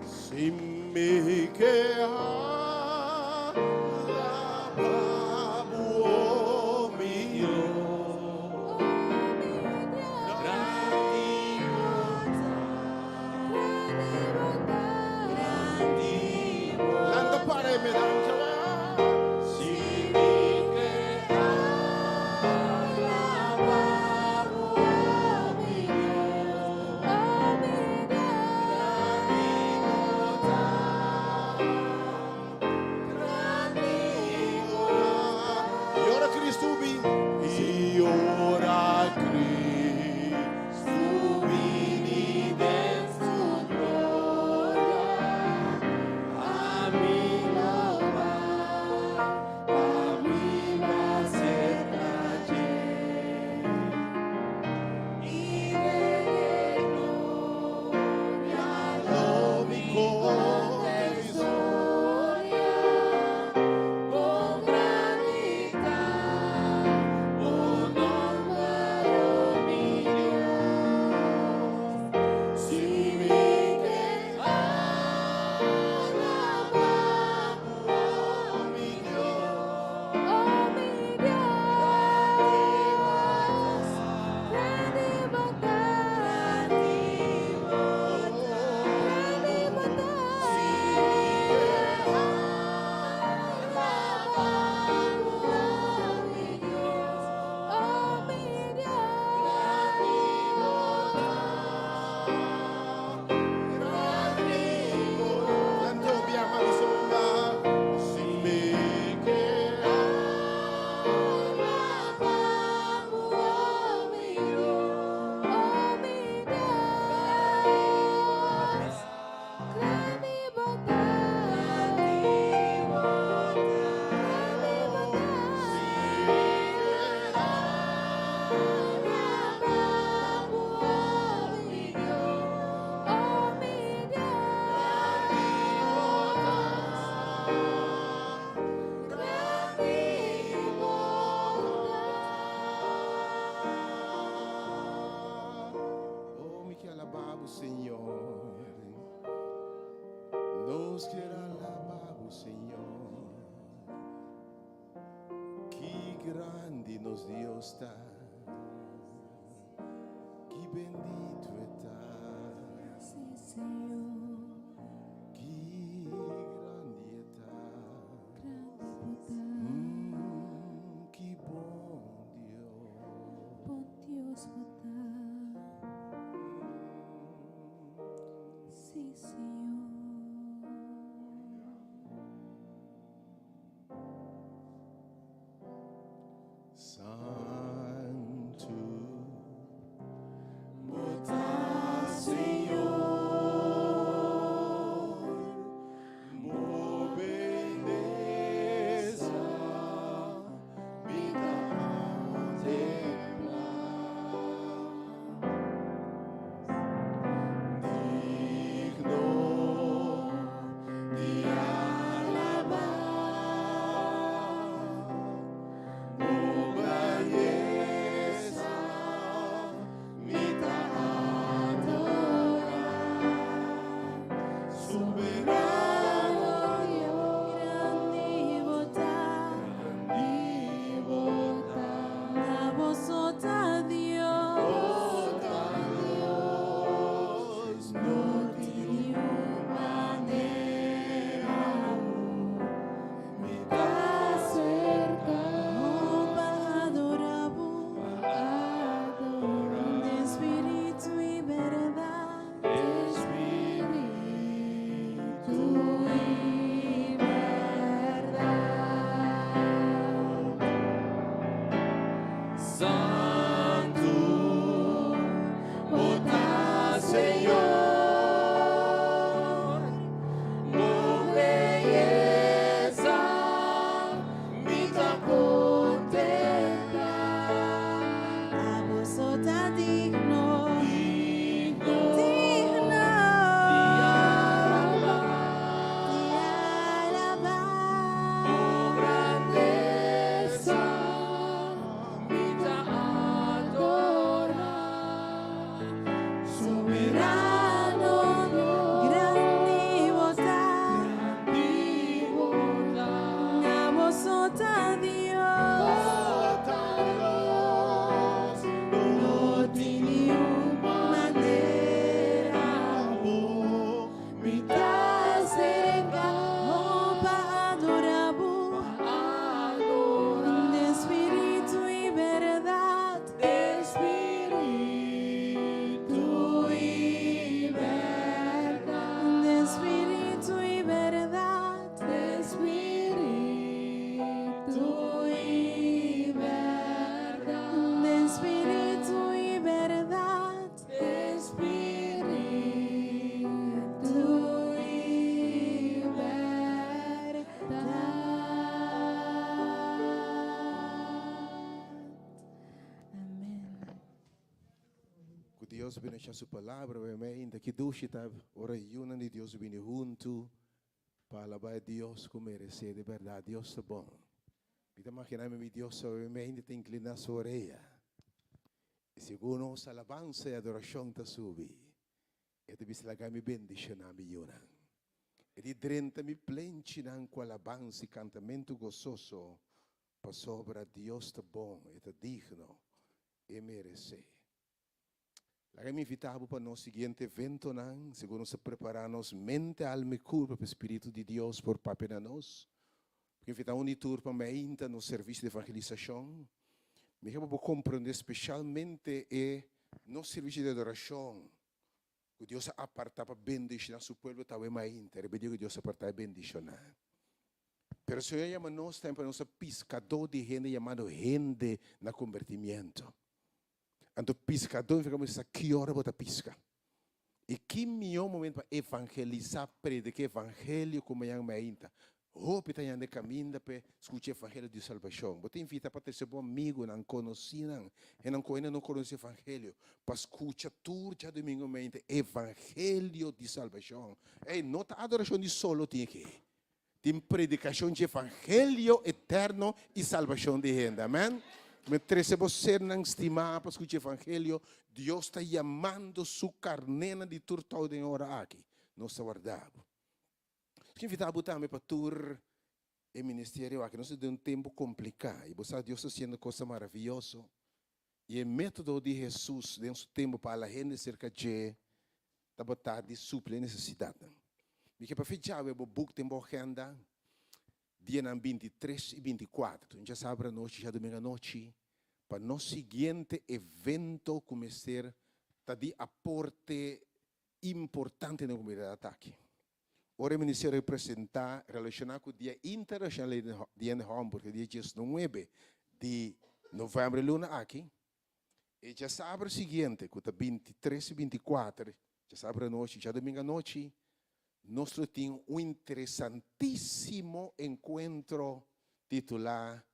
Si me queda la buo mio, Lando pare me dan si me queda grande nos Dios está, que bendito está, Sí, Señor. que grande está, Grande que bom Deus. bom Deus botar. Sim, Senhor. Santo, Botar, Senhor, mo beleza, me dá digno de alabar, mo beleza, me dá adorar, soberano grande botar. e voltar. Na vosota Dios. Deus, no De maneira me dá cerca. Opa, adoramos de espírito e verdade. Espírito e verdade. Santo, botar Senhor, mo beleza, me dá contemplar, A vosota digno, digno digno de alabar, de alabar. grandeza, me dá adorar, soberano Grande votar, e voltar. a vosota Dios. No tiene maneira me dá Cerca, opa, adoramos adorar, de espírito e verdade. espírito e verdade, De espírito e verdade. espírito e verdade, De espírito e verdade. espírito E verdade. Amém. Que Deus bendiga sua palavra, amém. Daqui do está ora una de Deus viene junto para alabar a Deus como merece de verdade. Deus é bom. Pita imaginar-me mi Deus, amém, de te inclinar sua orelha. E segundo nossa alabança e adoração ta subi, e te bislagar mi bendicionar mi yuna. E di drenta mi plencinan com alabança e cantamento gozoso para sobra Deus tá bom e tá digno e merece. La mi invitavo para o seguinte evento, segundo se prepararmos mente, alma e corpo para o Espírito de Deus por papel nós. Porque invitamos um tour para meinta no serviço de evangelização. Me quero compreender especialmente no serviço de adoração. Que Deus aparta para bendicionar seu povo, talvez meinta. Eu pedi que Deus aparta para bendicionar. Pero se eu chamo nós, tem para nós pescador de gente chamado gente na convertimento. Então, pescador, ficamos a que hora bota pesca? E que melhor momento para evangelizar, predicar evangelho como é uma ainda. Roupa está de caminho para escutar o evangelho de salvação. Você invita para ter seu bom amigo, não conhece, não conhece o evangelho, para escutar tudo já domingo mente evangelho de salvação. E não a adoração de solo tem que. Tem predicação de evangelho eterno e salvação de gente. Amém? Mentre você não estima para escutar o evangelho, Deus está chamando sua carnena de turtal de hora aqui. Nós guardamos. Que invitava também para tur el ministerio aqui, nós de um tempo complicado. E você, Deus está fazendo coisa maravilhosa. E o método de Jesus, dentro do tempo para a gente cerca de botar de suprir necessidade. E que para fechar o book tem boa agenda, dia 23 e 24. Então, já sabe a noite, já domingo à noite, para o seguinte evento começar a de aporte importante na comunidade aqui. Ora, o Ministério representar, relacionado com o Dia Internacional de Hamburgo, dia 19 de novembro, luna aqui. E já sabe o seguinte, que 23 e 24, já sabe a noite, já domingo à noite, nós temos interessantíssimo encontro titular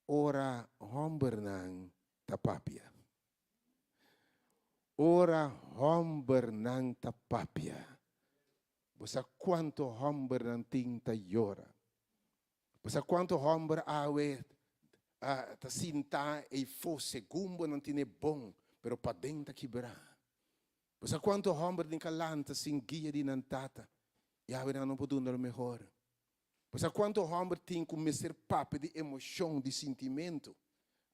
Ora Hombernang Tapapia. Ora Hombernang Tapapia. Você quanto Hombernang tinta llora. Você quanto Homber awe ta sinta e fosse gumbo não tiene bom, pero pa dentro quebrar. Você quanto Homber din calanta sin guia di nantata. E a não pode dar o melhor. Você quanto Homber tem como ser papo de emoção, de sentimento.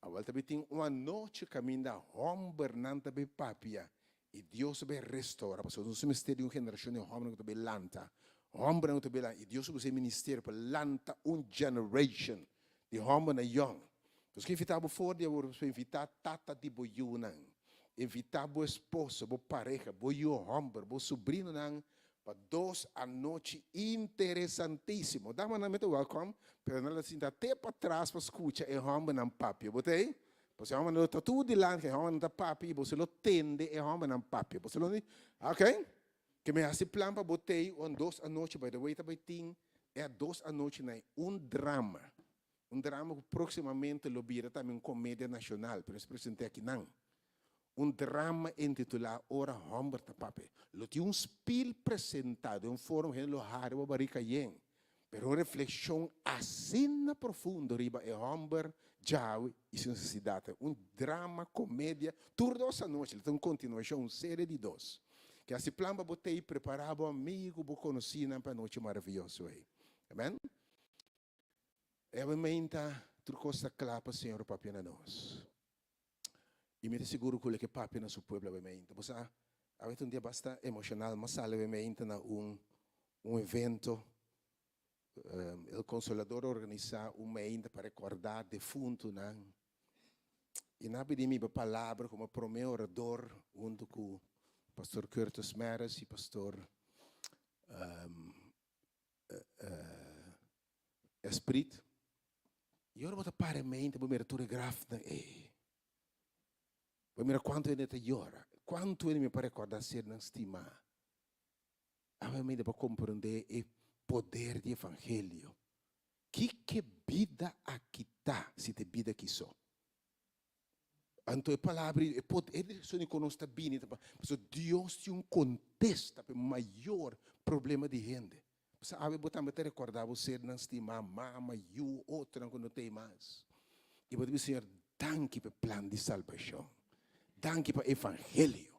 A volta tem uma noite caminha Homber nanta be papia. E Deus vai restaurar. Porque nós somos de uma geração de Homber que be lanta. Homber não be lanta. E Deus vai ser ministério para lanta generation de Homber na young. Então, que invitava fora de invitar tata de boiunan. Invitar o esposo, a pareja, boiu Homber, o sobrinho nan. Para 2 a noite interessantíssimo. Dá uma nameta welcome, pero não assim até para trás para escutar e homem não papi, botei? Você homem não está tudo de lá, que homem não está papi, você não tende e homem não papi, você não, ok? Que me hace plan para botei 2 a noite, by the way, também tem 2 a noite na drama que proximamente lo vira também comédia nacional, pero se presente aqui não. Drama intitulado Ora Homber Tapape. Lo tinha spil presentado em fórum en lo harbo barica yen. Pero uma reflexão assim profunda riba e Homber Jawi e sua necessidade. Drama, comédia, tudo essa noite. Então, continuação, uma série de 2. Que assim plan para botei preparado amigo, bo conhecido para a noite maravilhosa aí. Amém? E obviamente, tudo coisa clara para o Senhor papi na nós. E me seguro que papi na seu povo obviamente. Você avete dia bastante emocional, mas obviamente na evento o Consolador organiza evento para recordar defunto nan. E na pedi mi palavra como primeiro orador junto com pastor Curtis Meres e pastor Esprit. E ora vou para mente, vou me tudo grafna mira quanto ele te llora, quanto ele me para recordar ser não estima. Obviamente para compreender o poder do evangelho. Que vida aqui está, se te vida aqui só. Então a palavra, ele só não conhece bem, porque Deus tem contexto para o maior problema de gente. Você sabe, botar me recordar você não estima, mama, you, outra não tem mais. E vou dizer, Senhor, danke pelo plano de salvação. Danke para o evangelho.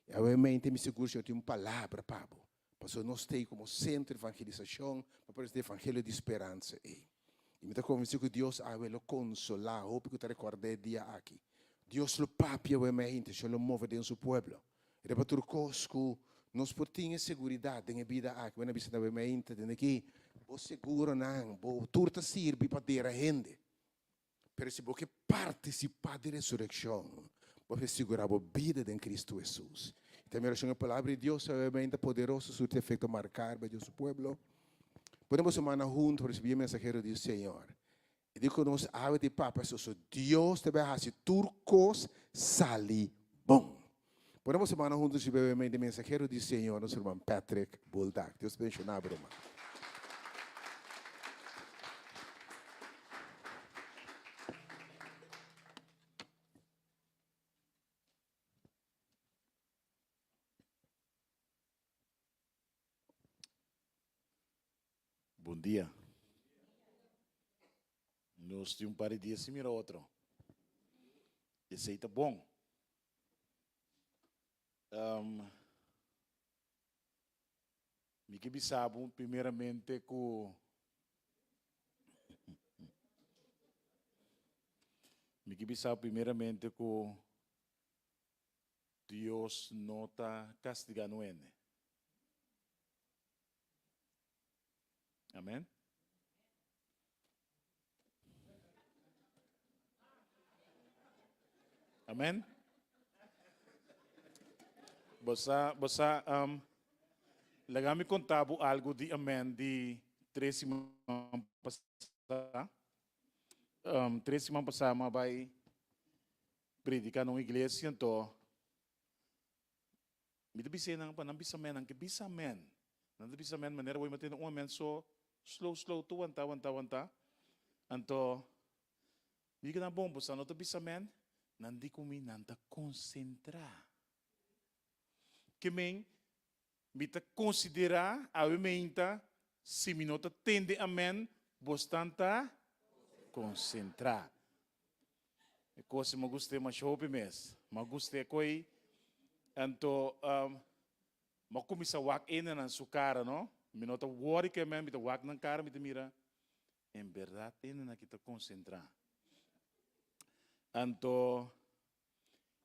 E obviamente me seguro que eu tenho uma palavra, Pablo. Porque nós temos como centro de evangelização, para o evangelho de esperança. E me está convencido que Deus ha lo consolar. Hope que te recordei dia aqui. Deus lo papi, obviamente, se lo move dentro do seu povo. E depois tudo coisa que nós podemos segurança na vida aqui. Quando você obviamente, tem aqui, você seguro não, tudo serve para ter a gente. Mas se você participar da ressurreição, você segurar a vida de Cristo Jesus. Também a palavra de Deus é bem poderosa, seu efeito marcar para o seu povo. Podemos semana juntos para receber o mensageiro do Senhor. E digo que nós, a de Papa, Deus te vai fazer turcos sali bom. Podemos semana juntos receber o mensageiro do Senhor, nosso irmão Patrick Bulldog. Deus te abençoe, irmão. Bom dia. Nós temos um par de dias sem mirar outro. Esse aí tá bom. Me que sabe primeiramente que me quibisa primeiramente que Deus não está castigando ele. Amém? Amém? Você, me contava algo de amém de 3 semanas passadas. 3 semanas passadas, mas vai predicar numa igreja, então, me disse não bisa amém, que bisa amém. Não bisa amém, maneira vai manter amém, so slow, tu wanta. Então, diga na bom, você não bisa amém, não di kumi nanta concentrar. Que me considerar a menta se me nota tende amém, bastante concentrar. E coisa me gostei mais hope mes, me gostei coi, então me começa a wak na sua cara, não? Me nota worry que me tá wak na cara, me te mira, em verdade na que tá concentrar. Então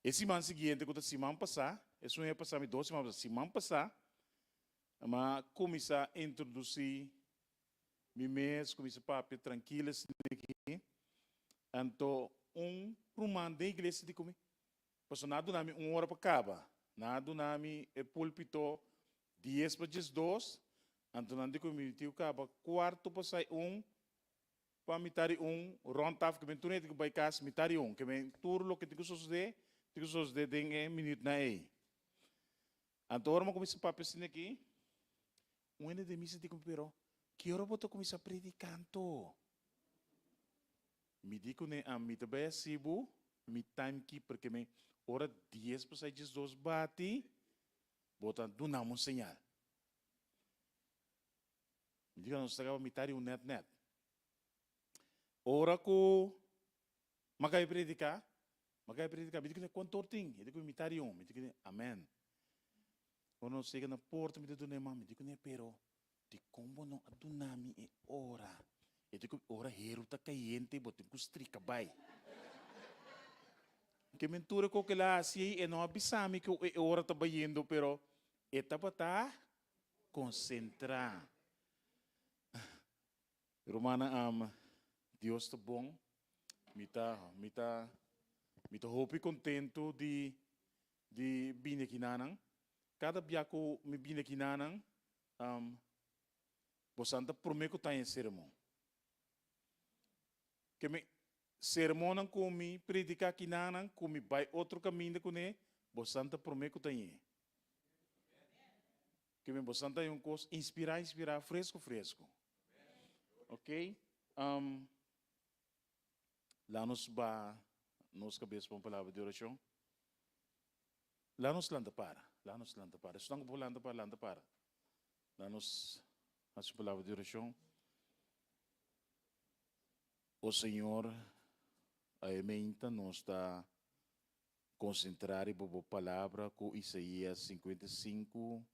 esse semana seguinte, que semana passada, isso não é passar 2 semanas, semana passada, mas começa a introduzir mês, começa a papo tranquilo aqui. Então, rumando da igreja de comigo. Porque nada nami 1 hora para acabar. Nada nami púlpito 10 para 2. Então, nada comigo tio acaba 4 para sair 1. Para mitari 1, rontaf que vem tudo que vai casa mitari 1, que vem turlo que tigo sos de dengue minuto na aí. Então, agora começa a papo assim aqui. De missa digo pero, que hora boto começa a predicando? Me digo né a mi também sibo, mi timekeeper que me hora 10 para sair 2 bate, botando do namo señal. Me digo não estava mitari net. Ora que magai predicar, me digo quanto ting, me digo mitari me digo amém. Quando eu chego na porta, me digo me digo pero, de como não adunami e ora. Eu digo ora hero tá caiente, botem com strica bai. Que mentura ko que lá assim e não avisame que ora tá baindo, pero etapa tá concentrar. Romana Deus está bom, me tá hope contento de vir aqui nanang. Cada dia que me vim aqui nanang, você anda prometo tá em sermão. Que me sermão não comi predicar aqui nanang, comi vai outro caminho com ele, você anda prometo tá em. Que me você anda um coisa inspirar fresco. Ok? Lá nos cabeça para uma palavra de oração. Lá nos landa para. Estão com landa para. Lá nos a sua palavra de oração. O Senhor a ementa nos está concentrar em a palavra com Isaías 55,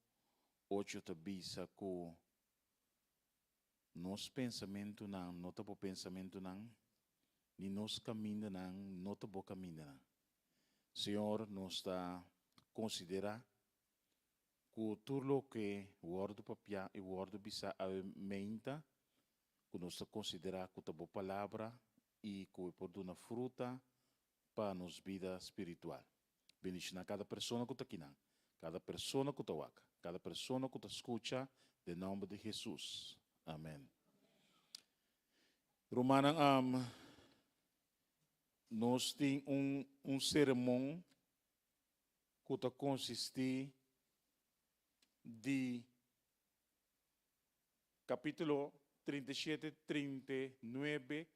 8 tabisa com nos pensamento não, nota por pensamento não, ni nos caminho não, nota por caminho não. Senhor, nos está considerar que tudo que o word papia e o word bisa a menta, que nos está considerar que a boa palavra e que por uma fruta para nos vida espiritual. Bendicionar cada pessoa que está aqui, cada pessoa que está waka, cada pessoa que está escuta, em nome de Jesus. Amém. Romana, nós temos sermão que consiste de capítulo 37, 39,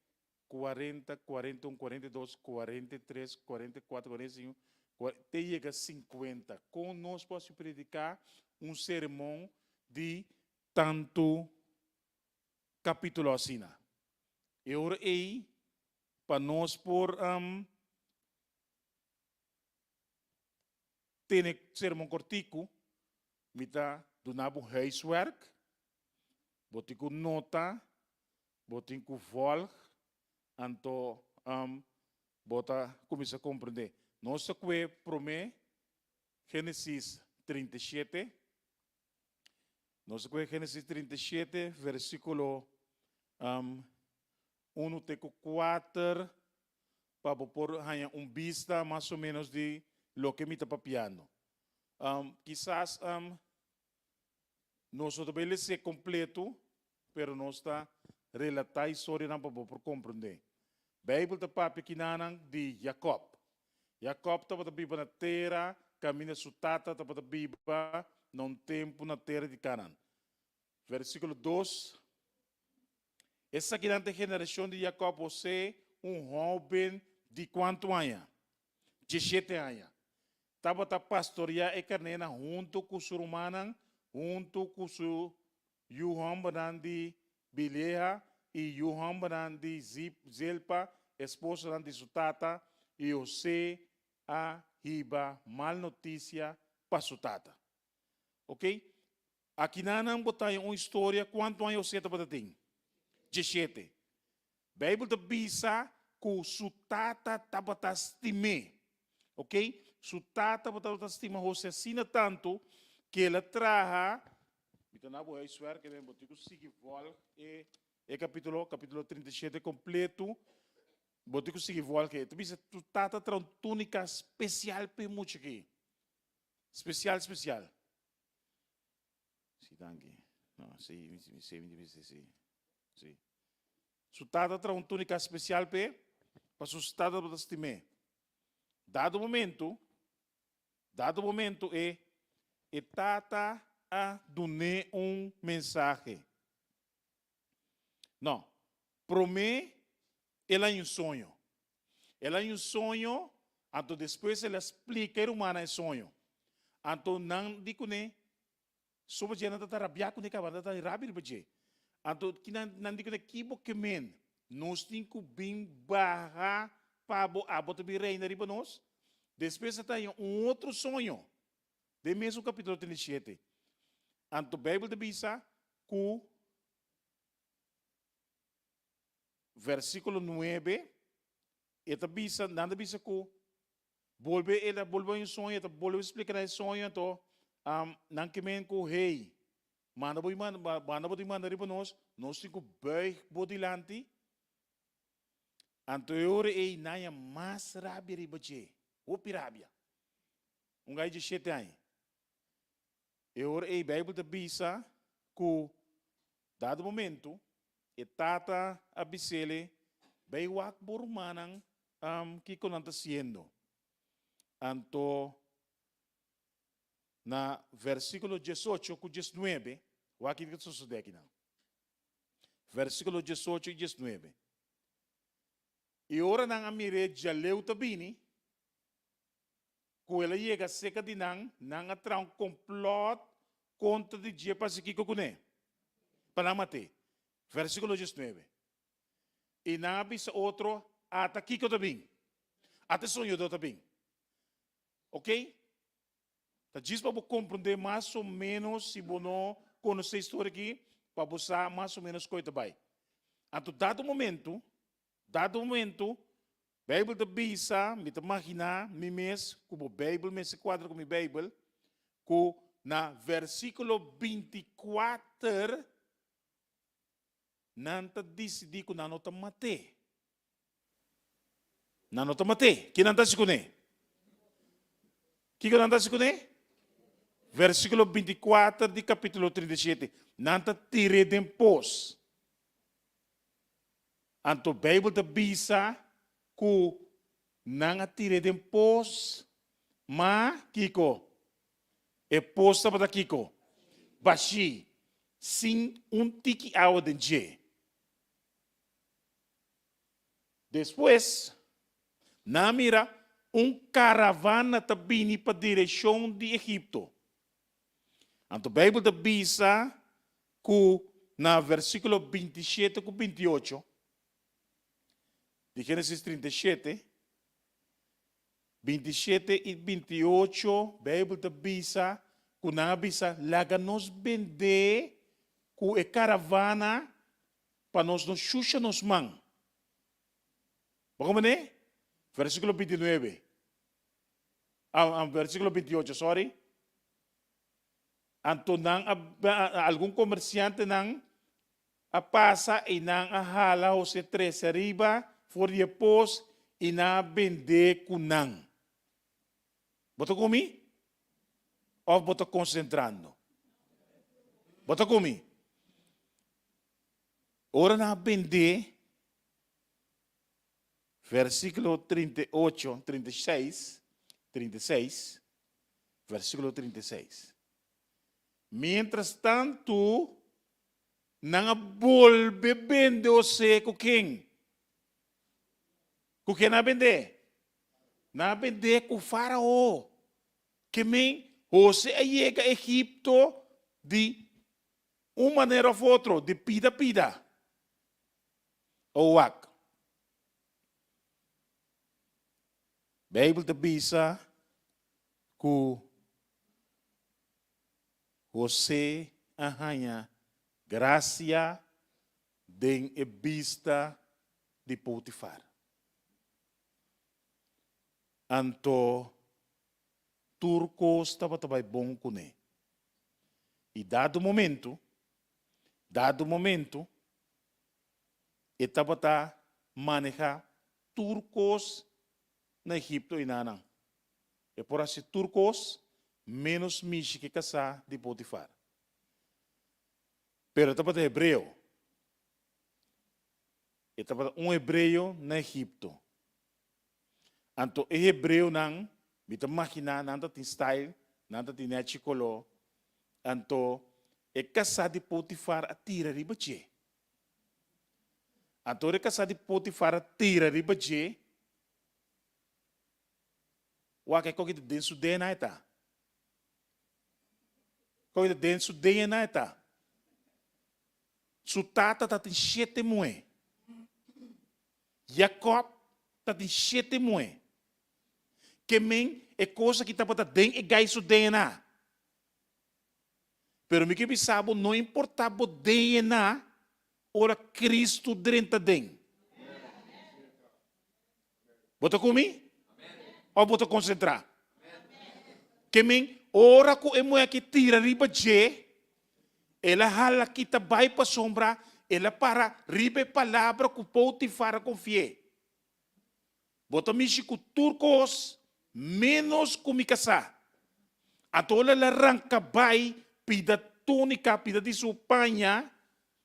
40, 41, 42, 43, 44, 45, até chega a 50. Com nós podemos predicar sermão de tanto capítulo assim. E ora aí, para nós por ter sermão cortico, mita do nabo huiswerk, botin com nota, botin com volg, anto bota começa a compreender. Nossa que promê Gênesis 37. Nossa que Gênesis 37, versículo 1 até 4, para pôr vista mais ou menos de lo que me está papiando. Quizás nós também ser completo, pero não está relatar a história não para por compreender. Bíblia está papi kinanang de Jacob. Jacob estava na Bíblia na terra, caminha sutata estava na Bíblia num tempo na terra de Canaã. Versículo 2. Essa grande geração de Jacob, você jovem de quanto anos? 17 anos. Estava a pastorear a carneira junto com os romanos, junto com os Johan de Bileha e Johan de Zilpa, esposa de Sutata, e você a riba mal notícia para Sutata. Ok? Aqui não botar uma história, quanto anos você estava tendo? 17. Bíblia da bisa que Sutata estava a estimar. Ok? Sutata estava a estimar você assina tanto que ela traha. Então, não vou esquecer que eu vou conseguir voltar e capítulo 37 completo. Vou conseguir voltar que tu Sutata traz uma túnica especial para muito aqui. Especial. Sim, danke. Não, sim. Sutata traz uma túnica especial para Sutata para estimar. Dado momento é tata a donar mensagem. Não, promê ela é sonho. Ela é sonho, então depois ela explica o humano é sonho. Então não digo né, sobre a gente está rabiar com o que está rabir baje. Então que não digo né que boque men, nós temos que bem barra para a bota bem reina riba nós. Depois está outro sonho. De mesmo capítulo 37. Anto Bíblia de bisa que versículo 9 eta bisa nada bisa que volve um sonho, eta volve explicar o sonho então não que men que hey manda boi manda riba nós temos que bem bodilante anto ore ei naia mais rabia riba je o pirabia gai de 7 anos eu ore Bíblia da bisa que dado momento e tata abisele bem wak borumanang que conanta siendo anto na versículo 18 com 19 wak que sucede aqui não versículo 18 e 19 e ora nang amire jaleu tabini que ela chega seca de nang atra um complot contra de dia para se kiko kune para mate versículo 19 e na bisa outro ata kiko também até sonho do também ok tá diz para compreender mais ou menos se bono conhecer a história aqui para buscar mais ou menos coisa vai então dado momento Bíblia da bisa, me imagina, me mes, como Bíblia, me se quadra com a Bíblia, que na versículo 24, nanta decidi que não está mate. Não está mate. Que não está se conhe? Que não está se conhe? Versículo 24 de capítulo 37. Não está tire de pós. Anto Bíblia da bisa, que não atire de pós, mas Kiko, é posta para Kiko, baixi, sem tiki água de je. Depois, na mira, caravana tabini para a direção de Egipto. Então, a Bíblia bisa que na versículo 27 e 28, de Gênesis 37, 27 e 28, Bíblia da bisa, que na bisa, laga nos vender, que é caravana, para nós não xuxa nos man. Vamos ver? Versículo 29. Versículo 28, sorry. Anto nang algum comerciante nang passa e nang ahala o se tres arriba for depois e na vender kunang. Boto comi? Ou boto concentrando? Boto comi? Ora na vender, versículo 38, 36, 36, versículo 36. Mientras tanto, nang volve vende o se com quem? Com quem na vende? Na vende com o faraó. Que men, você chega a Egipto de uma maneira ou outra, de pida. Ou wak. Bijbel te bisa que você arranha graça den e vista de Potifar. Anto turcos estava bom com ele. E dado momento, estava manejar turcos na Egipto e nanang. E por assim turcos menos mishi que casar de Potifar. Pero estava hebreu. Estava hebreu na Egipto. Anto hebreu nang bita makina nanta tin style, nanta tin netchikolo, anto casar de Potifar a tira riba je. Anto casar de Potifar a tira riba je. Wake ko kita den sude na ita. Ko kita den sude na ita. Sutata tatin 7 moe. Jacob tatin 7 moe. Que men é coisa que está para den e gai sude na. Pero me que bisabo não importava den na ora Cristo drenta den. Bota comigo? Ou bota concentrar? Que men ora ko é moe que tira riba je. Ela hala kita vai para sombra, ela para ribe palavra que Potifar confie. Bota mishi ku turcos menos kumikasa. Atola la arranca vai pida túnica, pida de supanha,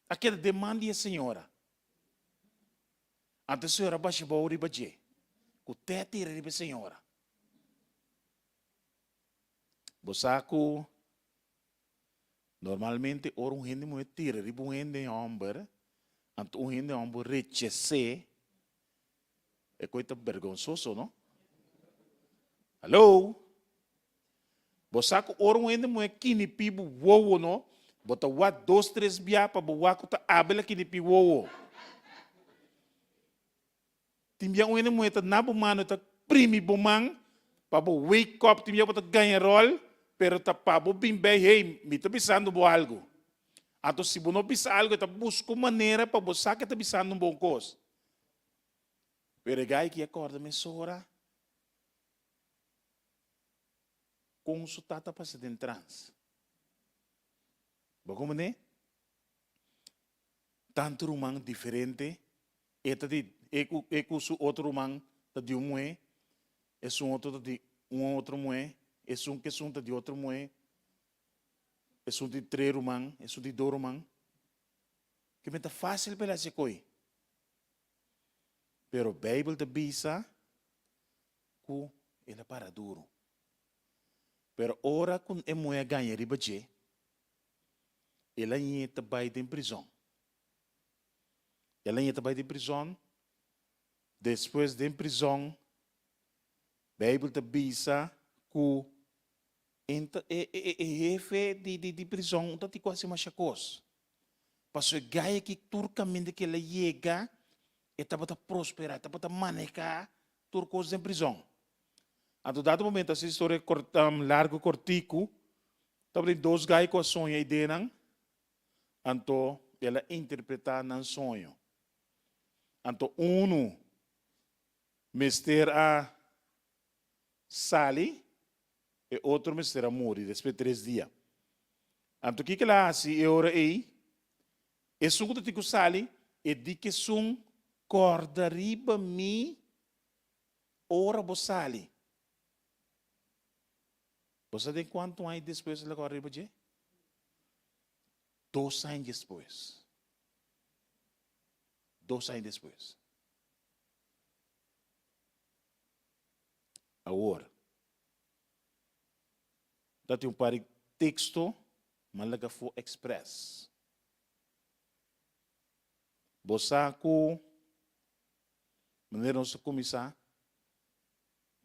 aquela demanda a senhora. Ante a senhora baixa ba riba je. Ku tete riba senhora. Bosaku normalmente ora gente muito tira, riba gente homem, ante gente homem rechace, é coisa vergonzoso, não? Hello? Bosaku ora gente muito kini pibu wowo, não? Bota wat 2, 3 bia para boaku ta abela kini pibu wowo. Timbia gente muito nabu mano ta primi bomang, para bo wake up timbia bota ganha rol. Pero tapabo bimbe, hey, me está pisando bo algo. Ato se não pisa algo, tá busco maneira para você que tá pisando um bom coisa. Pero gai que acorda me sora. Consultata para se trans. Bom como né? Tanto rumang diferente, eta de su outro rumang tá de moe, outro de outro moe. É que sunta de outro moe, é sunta de 3 romang, é sunta de 2 romang. Que me tá fácil para se coi. Pero Bible te bisa ku ela para duro. Pero ora kun é moe ganha riba je, ela nheta vai de prisão. Ela nheta vai de prisão. Depois de prisão, Bible te bisa ku jefe de prisão tá quase mais chacos. Passo gaia que turcamente que ela chega e tá para prosperar, tá para manejar turcos em prisão. A dado momento essa história largo cortico, tá para 2 gaia com sonho e denang, anto ela interpretar nan sonho. Anto mister a Sally e outro mister a morrer, depois de 3 dias. Então, o que ela faz? E ora aí, e suco de Sally, e di que sum corda riba mi, ora bo Sally. Você tem quanto aí depois ela corda riba de? 2 anos depois. 2 anos depois. Agora, dá-te par de texto, mas ela foi express. Bosaco, maneira nós começar,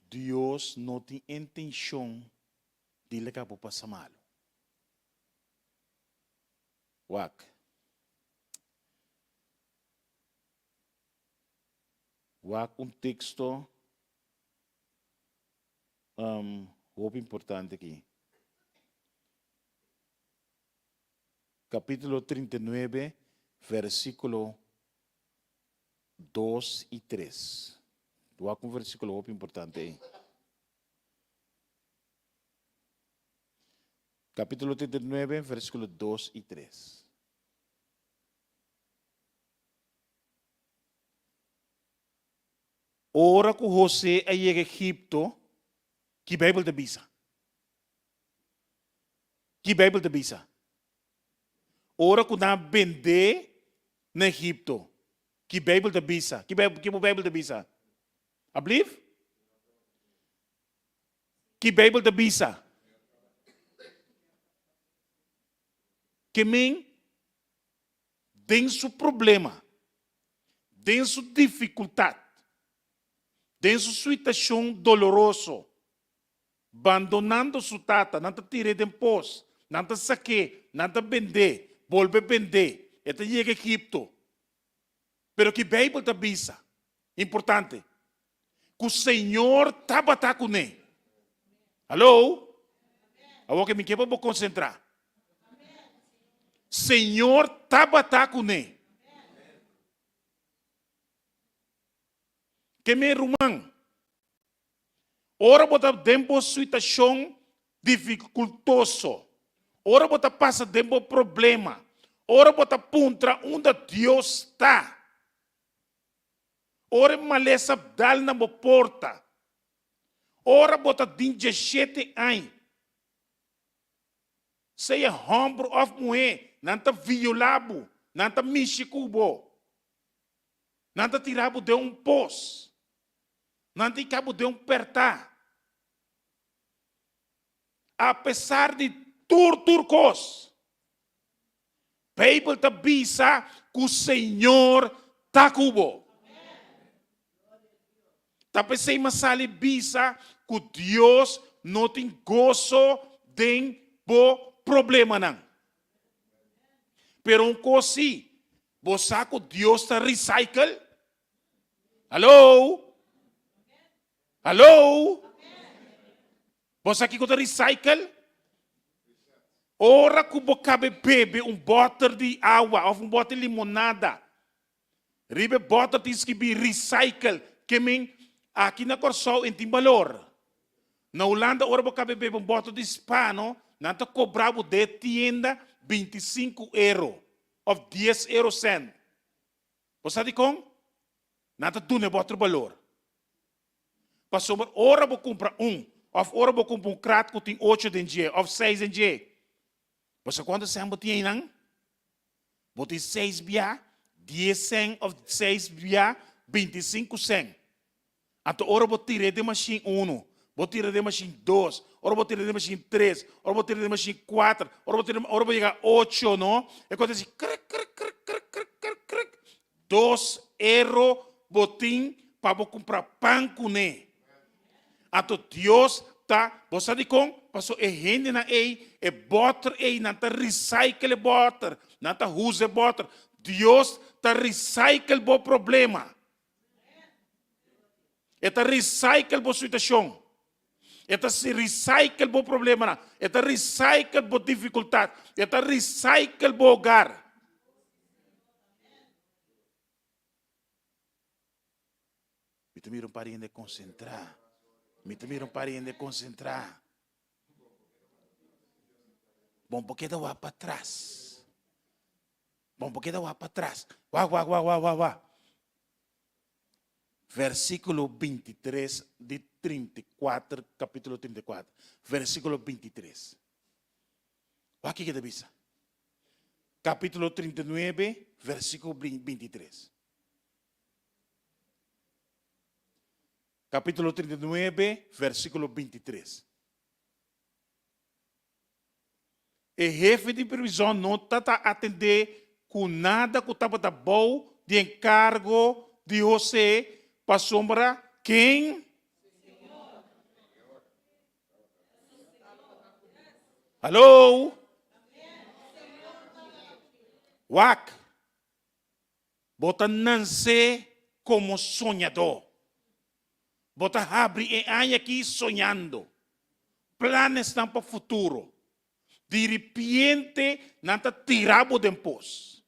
Deus não tem intenção de levar para passar mal. Wak texto muito importante aqui. Capítulo 39, versículo 2 e 3. Wak versículo muito importante aí. Capítulo 39, versículo 2 e 3. Ora que José é em Egipto, que Bíblia te bisa? Que Bíblia te bisa? Ora que na vende no Egipto, que Bíblia te bisa? Que Bíblia te bisa? I believe? Que Bíblia te bisa? Que mim tem seu problema, tem sua dificuldade, tem sua situação dolorosa, abandonando sua tata, não te tire de pós, não te saque, não te vender, volve vender, e te chega a Egipto. Pero que Bíblia te avisa, importante, que o Senhor está com ele. Alô? Agora que me quer para concentrar. Senhor está com ele. Que me rumang. Ora bota tempo situação dificultoso. Ora bota passa tempo problema. Ora bota puntra onde Deus está. Ora maleza dal na porta. Ora bota 17 anos. Seja homem of mulher. Não está violado, não está mexicubo, não está tirado de pós, não está cabo de pertar. Apesar de turcos, a Bíblia está bisa que o Senhor está cubo. Está pensando mas ali bisa que Deus não tem gozo de problema não. Pero um coisa, você que Deus está recycle? Alô? Alô? Você que está recycle? Ora que você bebe bottle de água ou bottle de limonada. Ribe bottle tem que be recycle. Que men aqui na Corsol tem valor. Na Holanda, ora você bebe bottle de Hispano, não está cobrado de tienda 25 euro ou 10 euro cent. Você sabe como? Nada do outro valor. Passou ora vou comprar ou ora vou comprar crato que tem 8 denge ou 6 denge. Você quando você tem não? Bote 6 bia, 10 cent ou 6 bia, 25 cent. Até ora vou tirar de machine 1. Vou tirar de machine 2, ora vou tirar de machine 3, ora vou tirar de machine 4, ora vou chegar a 8, não? E quando diz, 2 euro botim para vou comprar pão com ele. Ato Deus tá, você sabe como? Passou e gente na ei, e butter ei, não tá recycle butter, não tá use butter. Deus tá recycle o problema. E tá recycle a situação. Eta se recycle o problema, eta recycle a dificuldade, eta recycle o hogar. Me também não parem de concentrar. Me também não parem de concentrar. Bom, porque dá lá para trás. Bom, porque dá lá para trás. Vá. Versículo 23 de 34, capítulo 34. Versículo 23. Olha aqui que te visa. Capítulo 39, versículo 23. Capítulo 39, versículo 23. O jefe de prisão não está a atender com nada que estava bom de encargo de José para sombra quem? Alô? Wak. Bota nascer como sonhador. Bota abre e aí aqui sonhando. Planos para o futuro. De repente, nanta tirabo de pos.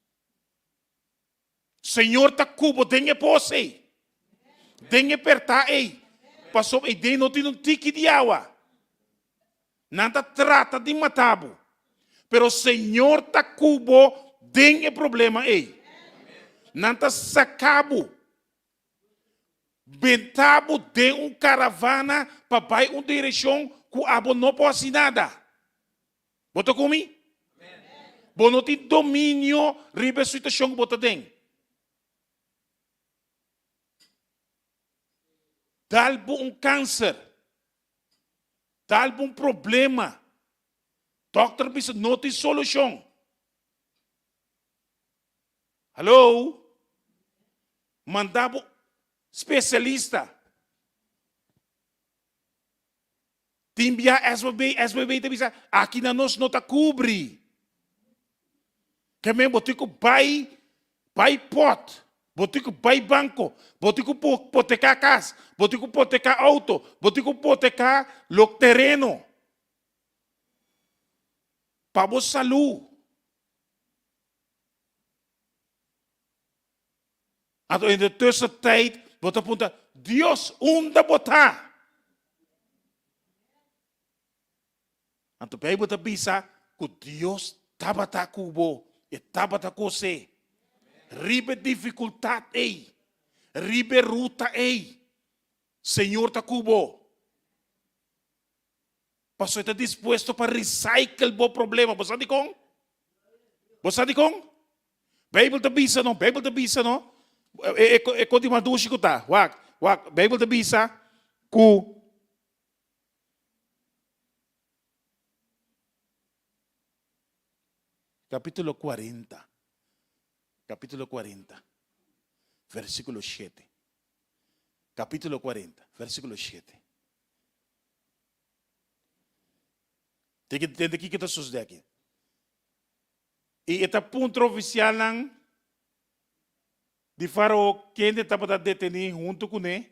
Senhor tá cubo, dengue pos aí. Dengue perta aí. Passou e den não tem um tique de água. Nanta trata de matabo. Pero Senhor tá cubo, dengue problema aí. Nanta sacabo. Bentabo de caravana para vai uma direção que abo não pode nada. Bota comigo? Bono tem domínio ribe situação que bota tem. Dalbo câncer. Dalbo problema. Doctor bisa não tem solução. Alô? Mandabo especialista. Timbia SBB bisa aqui na nós não tá cobre. Que mesmo botico buy pot, botico buy banco, botico hipotecar casa, botico hipotecar auto, botico hipotecar lo terreno. Para vos saúde. Então, em tussentijd, você aponta, Deus, onde botar? Então, para você pensar que Deus estava com você, estava com você. Ribe dificuldade aí, ribe ruta aí. Senhor está com você. Pastor está disposto para recycle o problema. Você sabe como? Você sabe como? Bíblia está bisa não? É continua do escutar. Bíblia está bisa ku capítulo 40. Capítulo 40. Versículo 7. Capítulo 40, versículo 7. Tem que entender o que está sucedendo aqui. E esta ponto oficial de faraó, quem estava detenido junto com ele,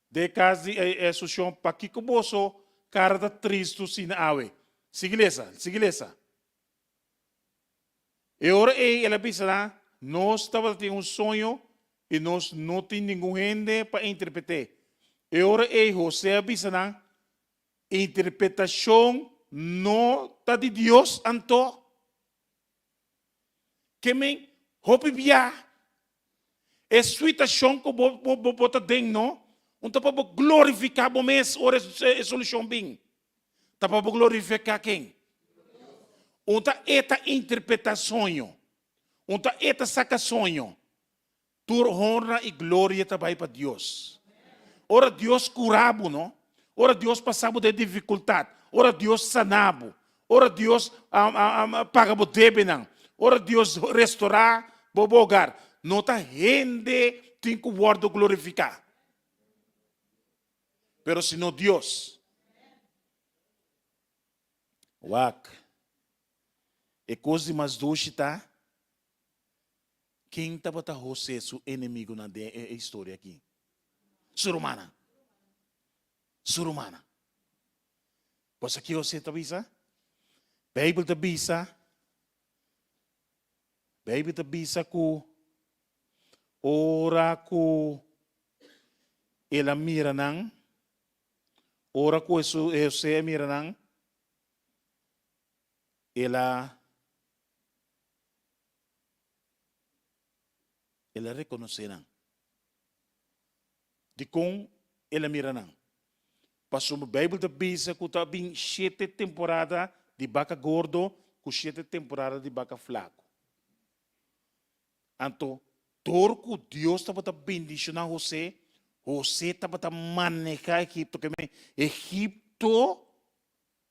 de casa é sushon para que o bolso cara da triste sin awe. Siglesa. E ora ela pensa, nós estava tendo um sonho e nós não tem nenhum gente para interpretar. E ora José pensa, interpretação não está de Deus anto. Que me hope via é situação que bota dentro, não? Então para glorificar o mês ora é solução bem. Tá para glorificar quem? Então esta interpretação, então esta saca sonho, tur honra e glória também para Deus. Ora Deus curava, não? Ora Deus passava de dificuldade. Ora Deus sanava. Ora Deus pagava débito. Ora Deus restaurar o lugar. Não está rende tem que guardo glorificar. Pero se não Deus. E coisa mais doce tá? Quem estava tá José, seu inimigo na história aqui? Surumana. Pois aqui você está bisa? Bíblia está bisa que ora que ela mira nang, ora ko José mira nang, ela reconoce nang. De com ela mira nang. Passou a Bíblia da bisa que está bem 7 temporadas de baca gordo com 7 temporadas de baca flaco. Então, torco Deus estava bendicionar José, José estava manejar Egipto, que Egipto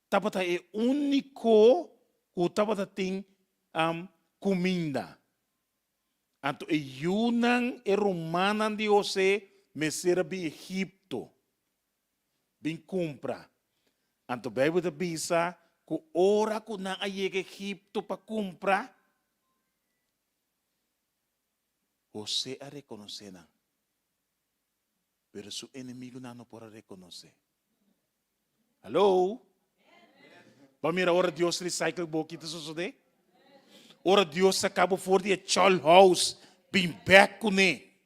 estava é único que estava tem comida. Então, e Yunan e Romana de José me será bem Egipto, bem compra. Então, a Bíblia diz que ora que não há Egipto para comprar, José a reconhecer não. Pero su inimigo não pode reconhecer. Alô? Vamos mirar, ora Deus recycle boquita sucede? Ora Deus acaba for de chal house, bem back com ne.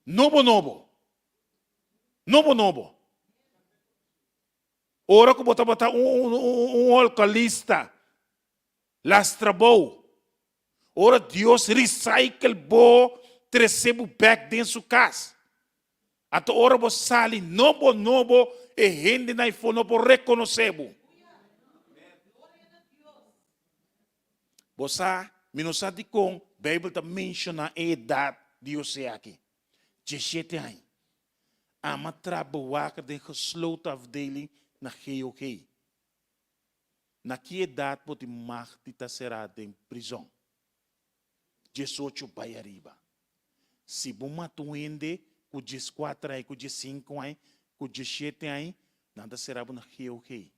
Nobo. Ora que bota alcoolista, lastrabou. Ora Deus recycle bo, recebe back dentro sua casa. Até ora você sale nobo, e gente na iPhone não pode reconhecer. Você, minusa de com, a Bíblia está menciona a idade de você aqui. 17 anos. Ama trabalhar de gesloten afdeling na GOG. Na que idade pode mais estar será em prisão? 18 vai arriba. Se você matuende com 14 anos, com 15 anos, com 17 anos, nada será na GOG.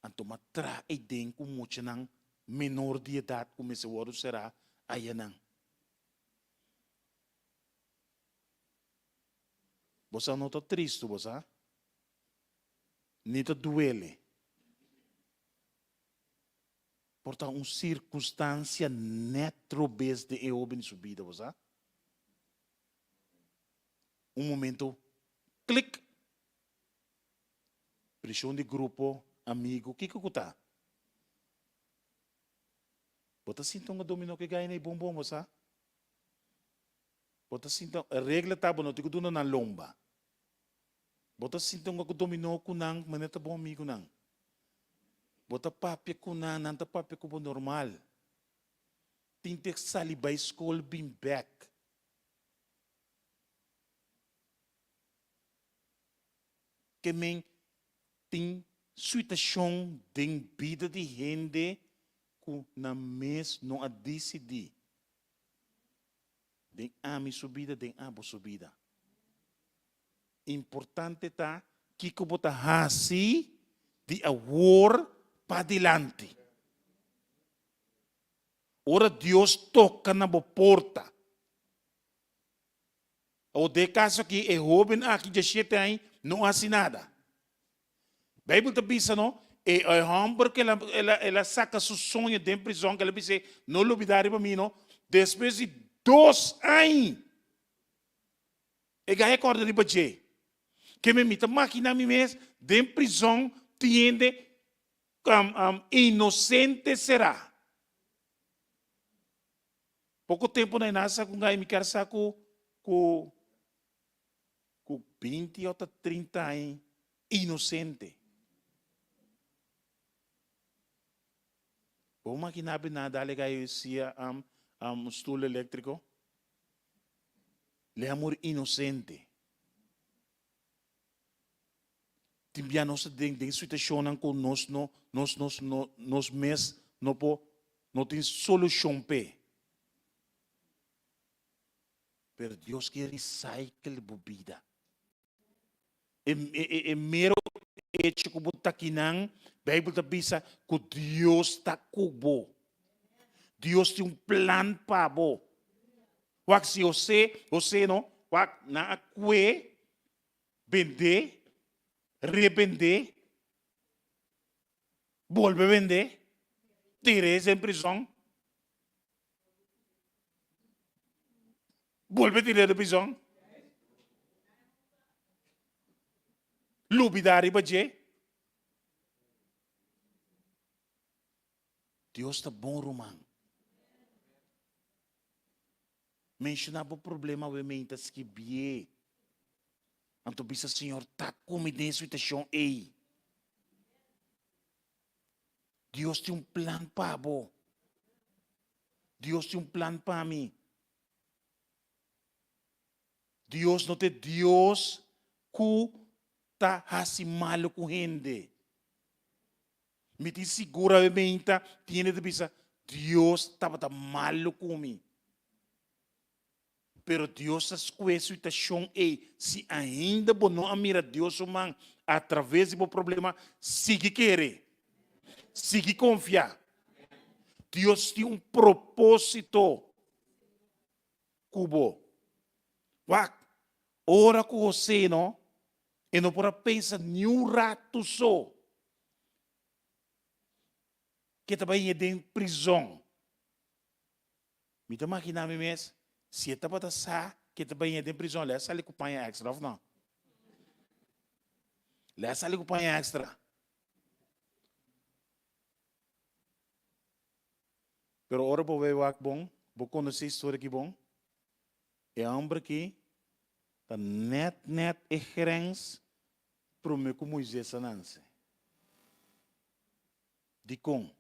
Então, matra e den com muito nang menor de idade, como esse word será aí nang. Você não está triste, você? Nem está duele. Portanto, uma circunstância netrobes de eu em sua vida, você? Momento, clique. Pressão de grupo, amigo, o que está? Você sente um dominó que ganha em bombom, você? Você sente a regra está bom, não te cuidando na lomba. Você sente um dominó com nang, mas não é bom amigo nang. Bota papi ko na, nanta papi ko po normal. Tintek salibay school bim back. Kemeng ting situação de vida de gente que na mes não a decidi. Den ami subida, den abo subida. Importante tá que ko bota hasi di award para adelante. Ora Deus toca na porta. O de caso aqui é jovem aqui de 7 anos, não há nada. A Bíblia está dizendo, é homem que ela saca seu sonho de prisão, que ela diz, não olvidar para mim, não. Depois de 2 anos, ele recorda de baixo. Que me mita máquina me mesmo, de prisão, tiende inocente será. Pouco tempo na nasa kung me quer com 20 ou 30 anos inocente. O maquinabe nada legal sia estudo elétrico. Le amor inocente. Timbia nossa den situação com nós mes não tem solução pe. Pero Deus quer recycle bebida. É mero hecho que botar aqui não, Bíblia está bisa que Deus está cubo. Deus tem plan para bo. Wak se você não, wak na acque vender, revender, volve a vender, tires em prisão. Vuelve a tirar de prisão. Lubidari baje. Deus está bom, Romano. Mencionava o problema, we mentas que bie. Anto bisa Senhor, tá como nessa situação aí. Deus tem plano para você. Deus tem plano para mim. Deus não tem Deus que está assim malo com gente. Me te segura a menta, tiene de pensar, Deus estava malo comigo. Pero Deus as coisas situação é, se ainda você não mira Deus humano, através do problema, siga querer, siga confiar. Deus tem propósito. Cubo. Ora com você, não? E não pode pensar nenhum rato só. Que também é dentro de prisão. Me dá imaginar mesmo, se é para passar, que também é dentro de prisão, lá sai com panha extra, não? Lá sai com panha extra. Pero ora para ver o que bom, vou conhecer a história que bom. É homem que tá net e grens para mim como Moisés ananse. De com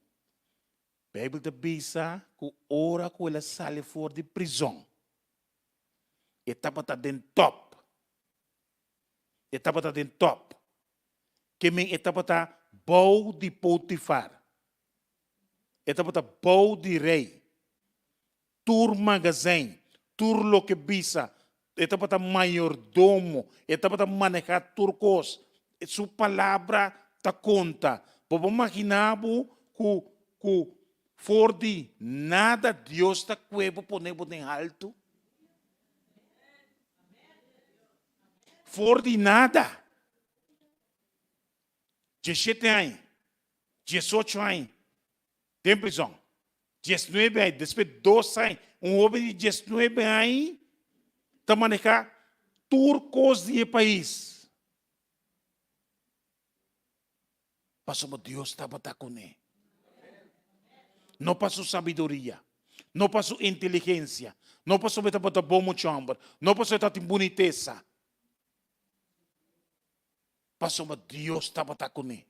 a Bíblia te bisa que ora que ela sai fora de prisão. Etapa tá dentro top. Etapa tá dentro top. Que men etapa tá bom de Potifar. Etapa tá bom de rei. Tur magazine. Tur lo que bisa. Etapa tá mayordomo. Etapa tá manejar turcos. Sua palavra tá conta. Vamos imaginar que for de nada Deus está cuevo poner em alto. For de nada. 17 anos, 18 anos, tem prisão. 19 anos, depois 12 anos, homem de 19 anos está manejando turcos de país. Passou, Deus estava com ele. Não passou sabedoria, não passou inteligência, não passou para bom chamber, não passou para boniteza. Passou, mas Deus estava com ele.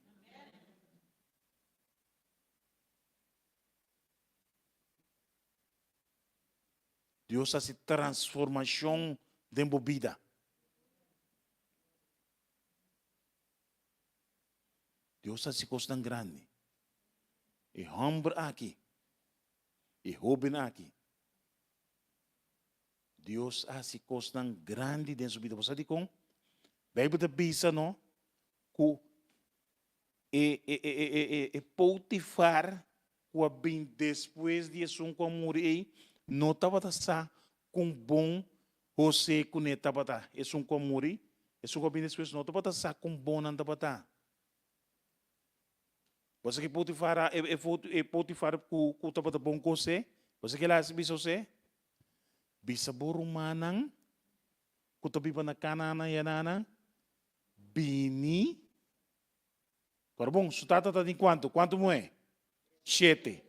Deus faz transformação dentro da vida. Deus faz coisas tão grandes. E homem aqui. E jovem aqui. Deus faz coisas tão grandes dentro da vida. Você sabe como? A Bíblia diz, não? Que Potifar, que depois de um como morrer, não estava com bom você que não estava é um como morrer, é um como depois não estava com bom não estava. Você que Potifar Potifar que estava bom com você, você que lá se bisa você, bisa borumanang, que estava na canana yanana, bini. Agora, bom, sutata está em quanto? Quanto moé? 7.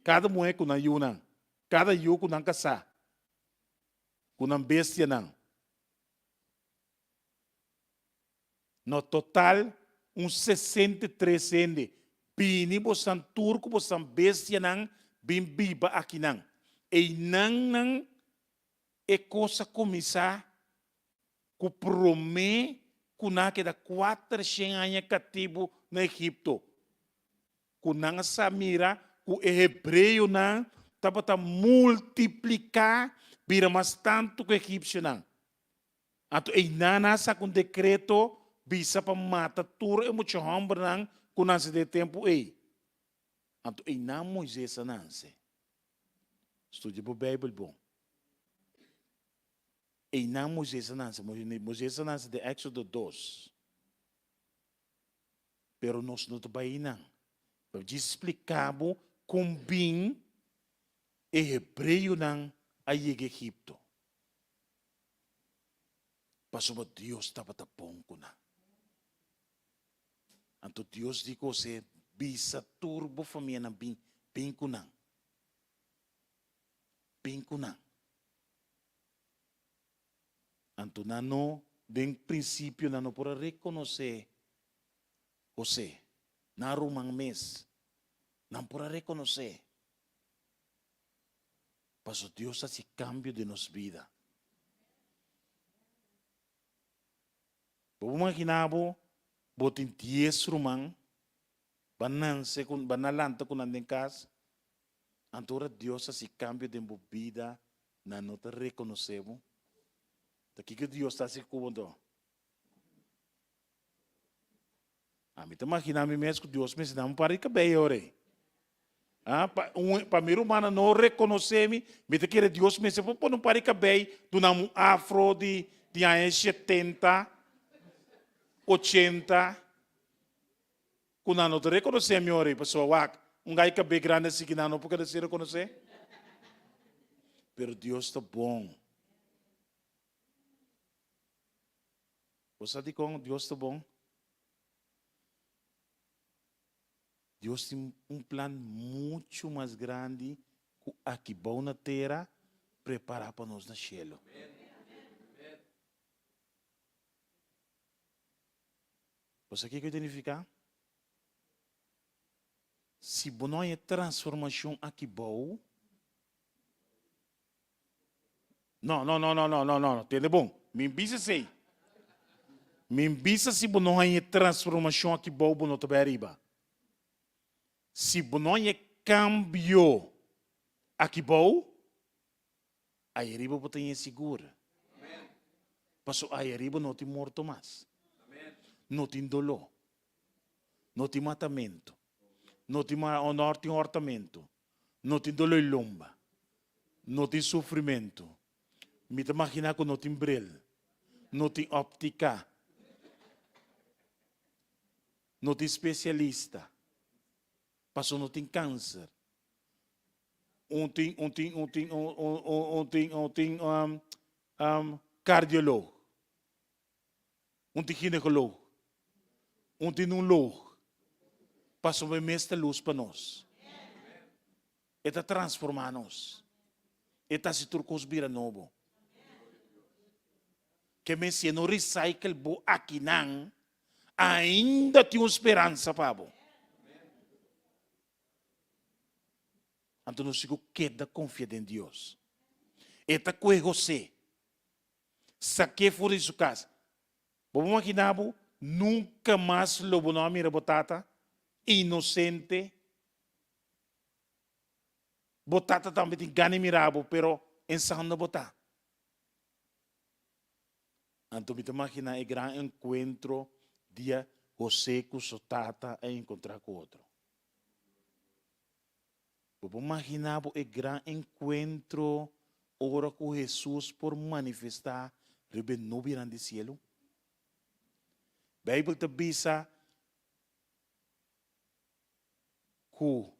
Cada moé com a yuna. Cada yu com a caçá. Com a bestia não. No total, 63 ende. Bini bosan turco, bosan bestia não, bim biba aqui não. E não é coisa começar com promê que não queda 400 anos cativo no Egito. Que não samira, que o hebreu não estava multiplicar, vira mais tanto que o egípcio não. Então, e não nasa com decreto, bisa para matar tudo, e muito homem não, que não se dê tempo aí. Então, e não Moisés não se. Estude a Bíblia bom. E não Moisés não se. Moisés não se de Éxodo 2. Pero nós não estamos não. Para explicar como bem hebreu não a Egito. Pasó Dios estaba tapón con na. Anto Dios dijo se bisa turbo família na bin kunang. Bin kunang. Anto nano den princípio nano para reconhecer José na rumang mes. Não para reconhecer. Pasó Dios hace cambio de nos vida. Vamos imaginar botin 10 rumang banalanta com andem casa. Antora Deus se cambio de vida na nota reconhecemos. Daqui que Deus está se cubando. A mim te imaginar me mesmo que Deus me ensina para que bem ore. Para mim humana não reconhecer-me, me te querer Deus me ensina para não para que bem do namo afro de anos 70 80, quando não te reconhecer, meu rei, pessoal, gai que bem grande assim que não pode se reconhecer. Pero Deus está bom. Você diz como Deus está bom? Deus tem plano muito mais grande que aqui bom na terra, preparar para nós no cielo. Você quer que significa? Se não é transformação aqui boa, não, entende bom? Me bisa sei. Me bisa se não é transformação aqui boa, não te arriba. Se não é cambio aqui boa, aí arriba você tem seguro. Passo aí arriba não tem morto mais. Não tem dolor, não tem matamento, não tem hortamento, não tem dolor e lomba, não tem sofrimento. Me imagina que não tem bril, não tem óptica, não tem especialista, passou não tem câncer, cardiólogo, tem ginecólogo. Tem logo. Passou a mesma luz para nós. Está transformar nós. Está se turcos vira novo. Que me se no recycle bo aqui não, ainda tem esperança para bo. Então nós sigo queda confiado em Deus. Está com você. Saque fora de sua casa. Vamos imaginar bo nunca mais lobo não mira botata, inocente. Botata também tem gane mirabo, pero ensando botar. Então me imagina o grande encontro dia José com sua tata a encontrar com outro. Vamos imaginar o grande encontro ora com Jesus por manifestar rebe no virán de cielo. Bijbel te bisa que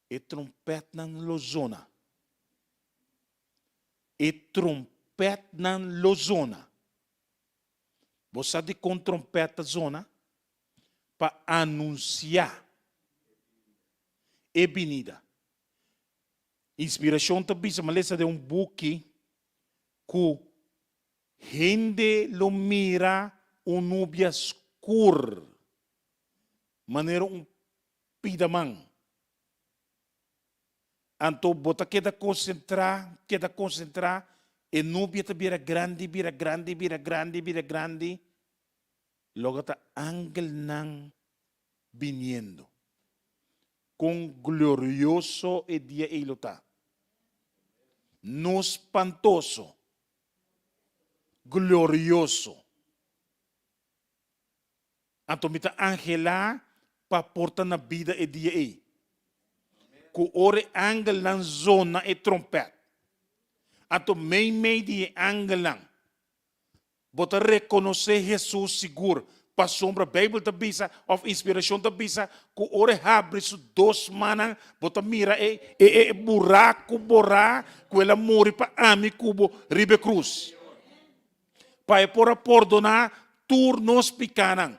e trompet nan lozona. E trompet nan lozona. Você de com trompeta zona para anunciar e venida. Inspiração te bisa malesa de book que gente lo mira nubia escura, maneira pidamang. Então, bota queda concentrar, e nubia te vira grande. Logo tá ángel nang viniendo. Com glorioso e dia ilota. No espantoso. Glorioso. Então, mita angela pa porta na vida e dia e. Ku ore angel lang zona e trompet. Então, meio de angel lang. Bota reconhecer Jesus seguro para sombra Bíblia da bisa of inspiração da bisa que ore abre isso 2 manas bota mira buraco borá que ela morre para ami cubo ribe cruz para por perdonar turnos picanan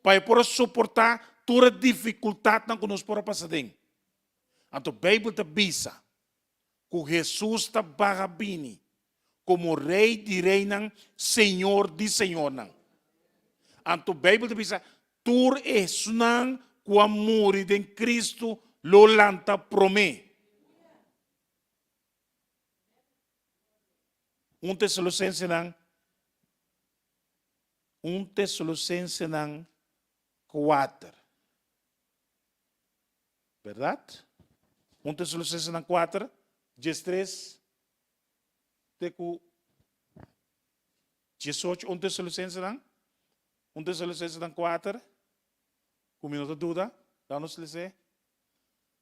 para por suportar toda dificuldade que nós por passar dentro. Então Bíblia da bisa que Jesus está barabini como rei de reina, senhor de senhor não. Anto Bíblia diz, tur esnan com amor de Cristo lo lanta promê. Tessalonicenses não 4. Verdade? Tessalonicenses não 4, 13, teco 18, Tessalonicenses não? Tessalonicenses 4, com minuto dúvida, dá-nos lhe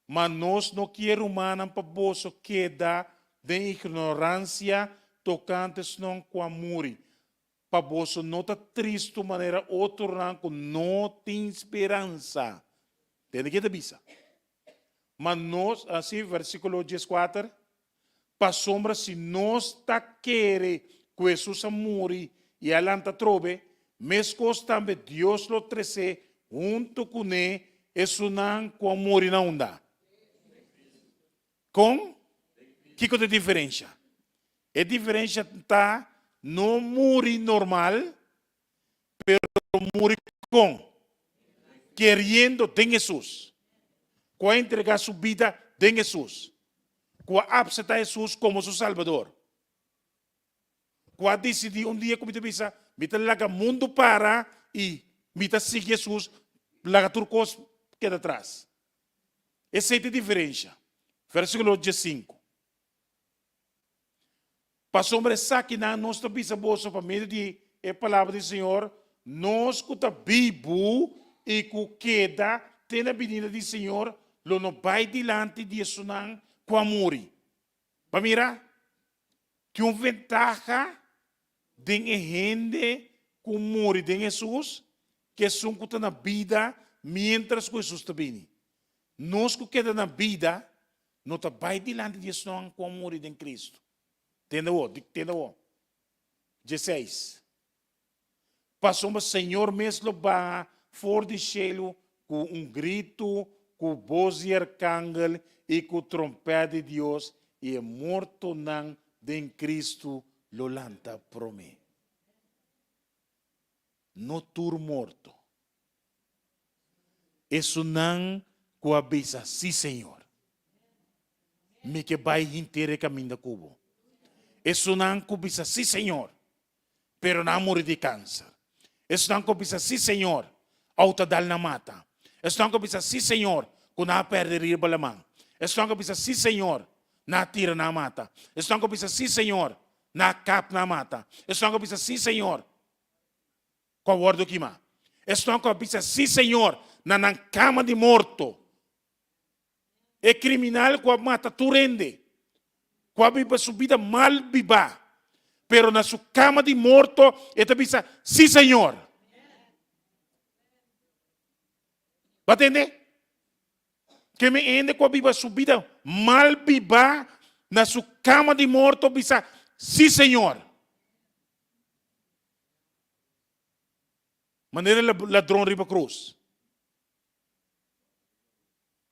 mas nós não queremos humana para bolso queda de ignorância tocantes não com amor. Para bolso não está triste de maneira outro ranco, não tem esperança. Tem que ter bisa. Mas nós, assim, versículo 14, para sombra, se nós está querendo que Jesus amore e alanta trobe, mescos também Deus lo trece junto com ele, isso não com amor e não dá. Com? Que é a diferença? A diferença está no morrer normal, pero morrer com, querendo de Jesus, com entregar sua vida de Jesus, com aceitar Jesus como seu Salvador, com decidir dia como te pensa, me larga mundo para e me seguir Jesus, larga tudo coisa que é atrás. Essa é a diferença. Versículo 15. Passou sobre essa que nós estamos pensando para meio de a palavra do Senhor, nós que está vivo e que queda, tem a benida do Senhor, lo não vai diante de isso não com amor. Para mirar, que uma ventaja de gente com amor de Jesus, que são que estão na vida, mientras que Jesus está bem. Nós que queda na vida, não está vai diante de isso não com amor de Cristo. Entendeu? 16. Passou o Senhor mesmo vai fora de cielo com grito, com voz de arcángel e com trompeta de Deus e morto não de Cristo lo lanta promê. No tur morto. Isso não coabisa, sim Senhor. Me que vai inteiro caminho da cubo. Isso não cobiça, sim, Senhor, pero não morre de câncer. Isso não cobiça, sim, Senhor, autodal na mata. Isso não cobiça, sim, Senhor, com a perder ir balamang. Isso não cobiça, sim, Senhor, na tira na mata. Isso não cobiça, sim, Senhor, na cap na mata. Isso não cobiça, sim, Senhor, com a word que ma. Isso não cobiça, sim, Senhor, na cama de morto. É criminal com a mata, tu rende. Com a subida mal biba, pero na sua cama de morto, ele pensa, sim, Senhor. Vai entender? Que me ende com a biba subida mal biba, na sua cama de morto, pensa, sim, Senhor. Maneira ladrão riba cruz.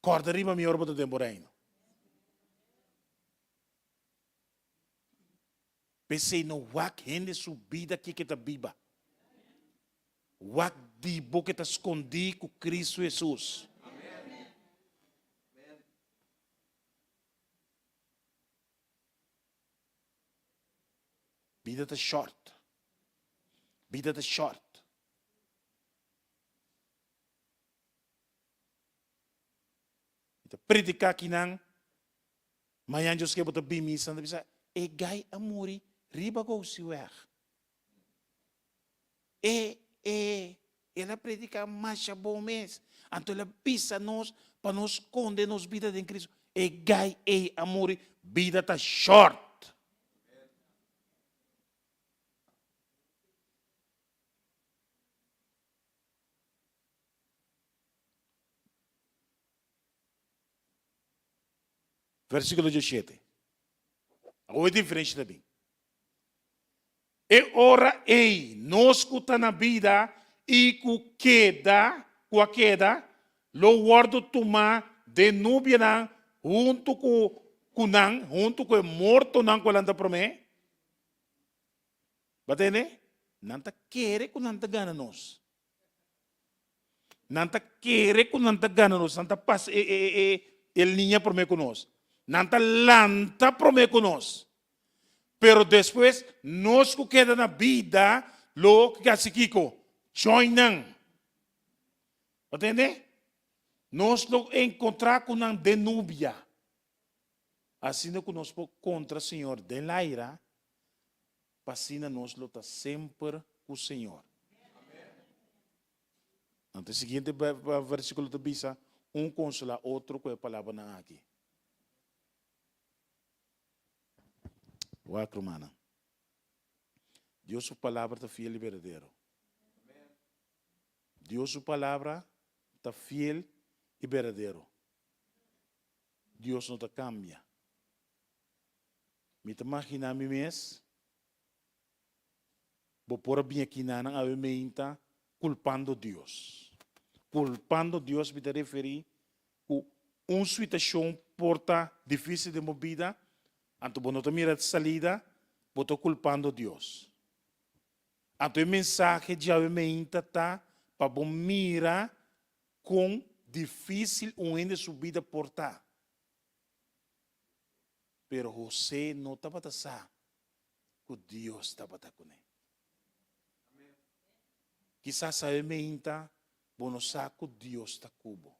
Corda riba mi orbo do temporaino. Pensei no wak rende subida aqui que está biba. Wak de boca está escondido com Cristo Jesus. Amém. Vida está short. Vida está short. Então, predicar aqui não. Manhã Deus quer botar bimisa. E gai amori. Riba go si weg. Ela predica mais bom mês. Então ela pisa nós para nos esconder nos vida de Cristo. E gai amori vida tá short. Versículo 17. Agora é diferente também. E ora ei, nós que está na vida e que com a queda, lo guardo tomar de núbia junto com nan, junto com o morto nan que ela para mim. Batene? Nanta quere com nanta gana nós. Nanta quere com nanta gana nós. Nanta passa el niña para mim com nós. Nanta lanta para mim com nós. Pero depois, nós que queda na vida, lo que assim Kiko, joinam. Entende? Nós lo encontrar com a denúbia. Assim que nós contra o Senhor de laira, passina nós lo está sempre com o Senhor. Então, o seguinte versículo de Bisa, consola outro com a palavra na aqui. Uau, romana. Deus sua palavra está fiel e verdadeiro. Deus sua palavra está fiel e verdadeiro. Deus não está cambia. Me te imagina a mim mesmo. Vou pôr bem aqui na avementa culpando Deus. Culpando Deus me te referi a uma situação porta difícil de movida. Anto não te mira de salida, vou estar culpando Deus. Anto o mensagem de avementa tá para bom mira com difícil onde subida portar. Pero José não estava pensando que Deus estava com ele. Quizás a avementa, bom não sabe que Deus está cubo.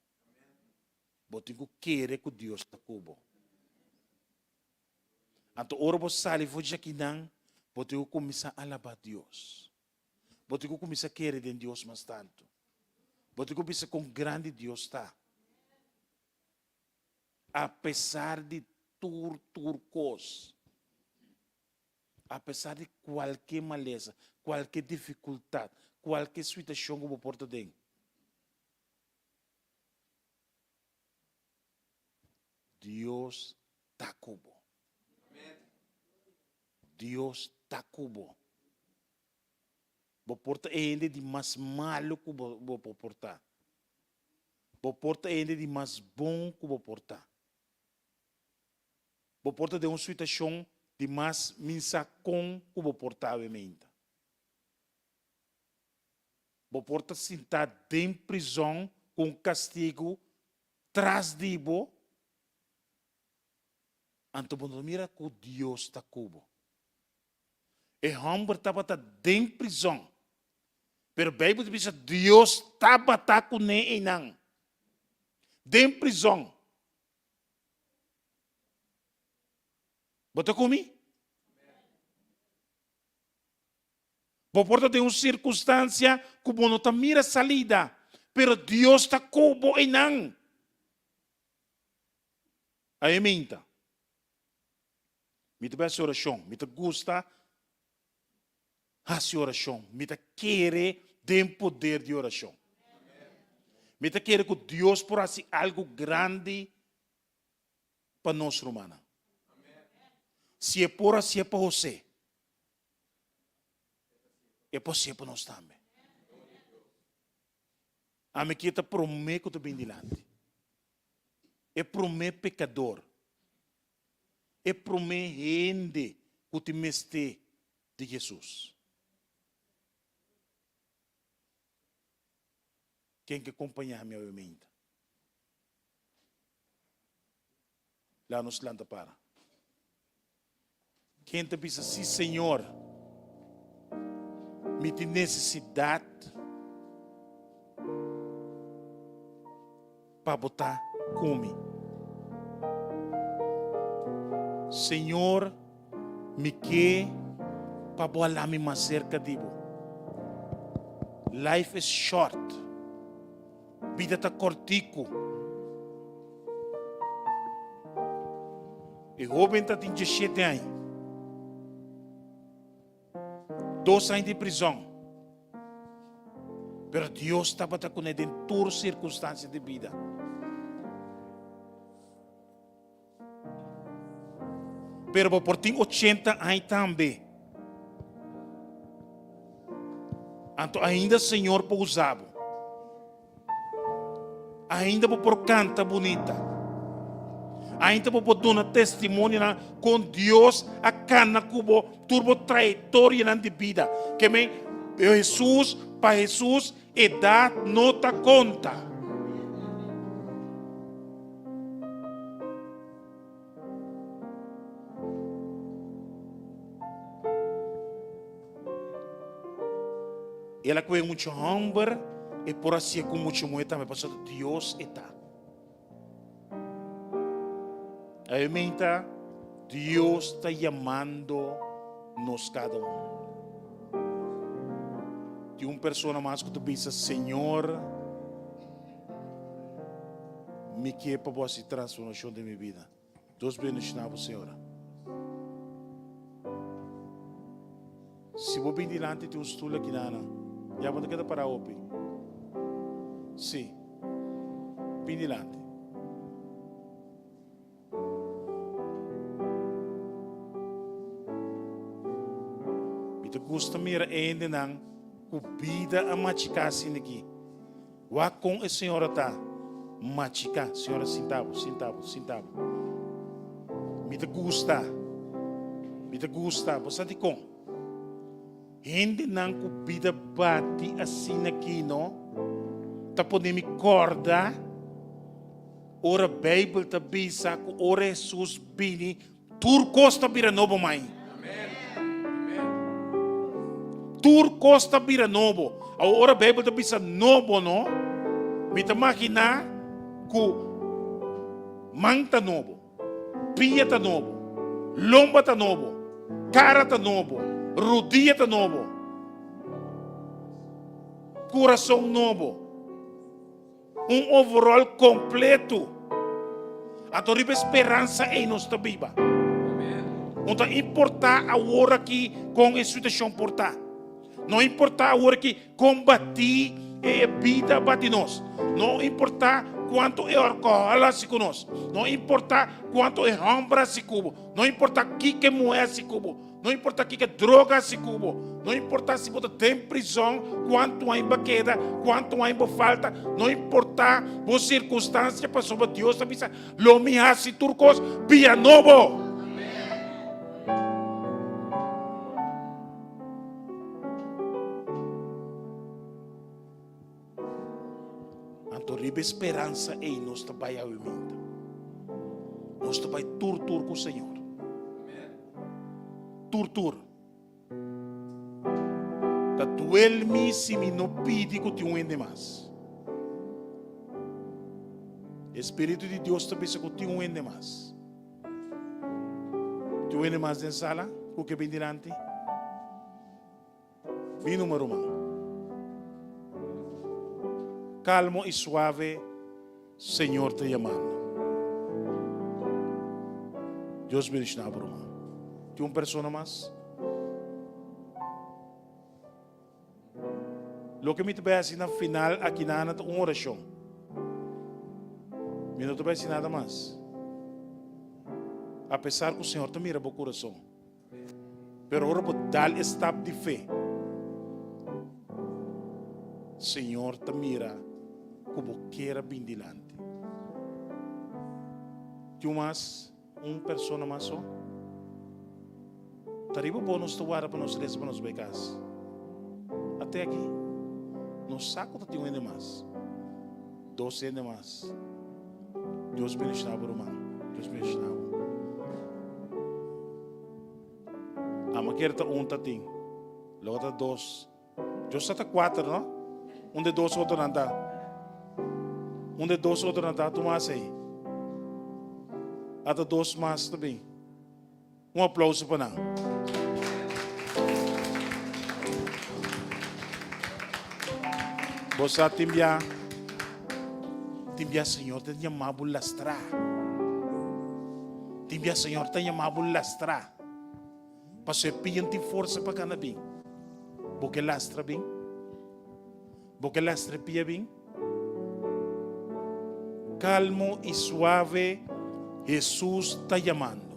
Bom tem que querer que Deus está cubo. Então, ora você sai vou dizer que não, você começar a alabar Deus. Você começar a querer de Deus mais tanto. Você começar com grande Deus está. Apesar de turcos, apesar de qualquer maleza, qualquer dificuldade, qualquer situação que você porta dentro. Deus está cubo. Deus está cubo. Vou portar ainda de mais malo que vou portar. Vou portar ainda de mais bom que vou portar. Vou portar de uma situação de mais minsacom que vou portar obviamente. Vou portar sentado em prisão com castigo tras de bo. Então, quando mira que Deus está cubo. E Humber estava em prisão. Pero a Bíblia diz que Deus estava com ele não. Em prisão. Bota comigo? Por porta de uma circunstância que não está mira salida. Pero Deus está cubo e não. Aí minta. Me te peço oração. Me te gusta a oração. Me te querer de poder de oração. Me te querer que Deus por assim algo grande para nós romana. Se é por assim é para você. É para nós também. A me quita promete que tu bem dilante. É promete pecador. É promete gente que te meste de Jesus. Quem que acompanhar minha mente? Lá nos lanta para. Quem te pensa assim, Senhor, me tem necessidade para botar come. Senhor, me quer para bolar me mais cerca de você. Life is short. Vida está cortico. E jovem está tem 17 anos. 2 anos de prisão. Pero Deus estava com ele em todas as circunstâncias de vida. Pero por tem 80 anos também. Então ainda Senhor por usá-lo. Ainda por canta bonita. Ainda por dar testemunho com Deus a cana cubo turbo trajetória na vida. Que me Jesus para Jesus edad nota conta. Ela com muito hambre e por assim com muito moeda também passou Deus está. Aí menta Deus está chamando nos cada de uma pessoa mais que tu pensa, Senhor, me quer para você transformação de minha vida. Deus bendiga Senhor. Se vou bem diante de um estudo aqui já vou ter que parar open. Sim, bem diante. Me gusta mira ainda não vida a machicar assim aqui. Wa com a senhora tá machicar, senhora sentava. Me gusta, você te com. Hindi nang vida bati assim aqui, não? Tá podendo me corda. Ora Bíblia tá bisa, ora Jesus bini, turcos tá bira novo mãe. Turcos tá bira novo. Ora Bíblia tá bisa novo, não? Me tá makina ku manta novo, pia tá novo, lomba tá novo, cara tá novo. Rodilha tá novo, coração novo, overall completo. A tua esperança em nossa vida. Não importa a hora que com a situação portar, não importa a hora que combater a vida bate nós, não importa quanto é álcool se conosco, não importa quanto é hambra se cubo, não importa que moeda se cubo. Não importa que droga se cubo, não importa se você tem prisão, quanto ainda queda, quanto ainda falta, não importa a circunstância, para sobre Deus avisa, lo me hace turcos, via novo. Então, riba esperança em nós trabalhar a vida. Nós trabalhar tur com o Senhor. Tur. Da duelmi se me não pede que te uende mais. Espírito de Deus também se que te uende mais. Te uende mais na sala, o que vem diante. Vem número 1. Calmo e suave, Senhor te chamando. Deus bendiga, irmão. Tem uma pessoa mais? Lo que me vai assim na final aqui na uma oração. Me não vai assim nada mais. Apesar que o Senhor te mira para o coração, pero agora vou dar estado de fé. Senhor te mira como queira bem dilante. Tem mais uma pessoa mais só? Taribo bônus tu para nos três para nos becas. Até aqui. No saco tu tem mais. 12 mais. Deus bendiga por irmão. Deus bendiga. A maquera tá um tá tem. Logo tá 2. Deus tá 4, não? Um de 2 outro não tá. Um de 2 outro não tá. Tu mais aí. Até 2 mais também. Um aplauso para nós. Você timbia Senhor, te chamava lastra. Timbia Senhor, te chamava lastra. Para você pedir força para cada bem. Porque lastra bem. Porque lastra pia bem. Calmo e suave, Jesus está chamando.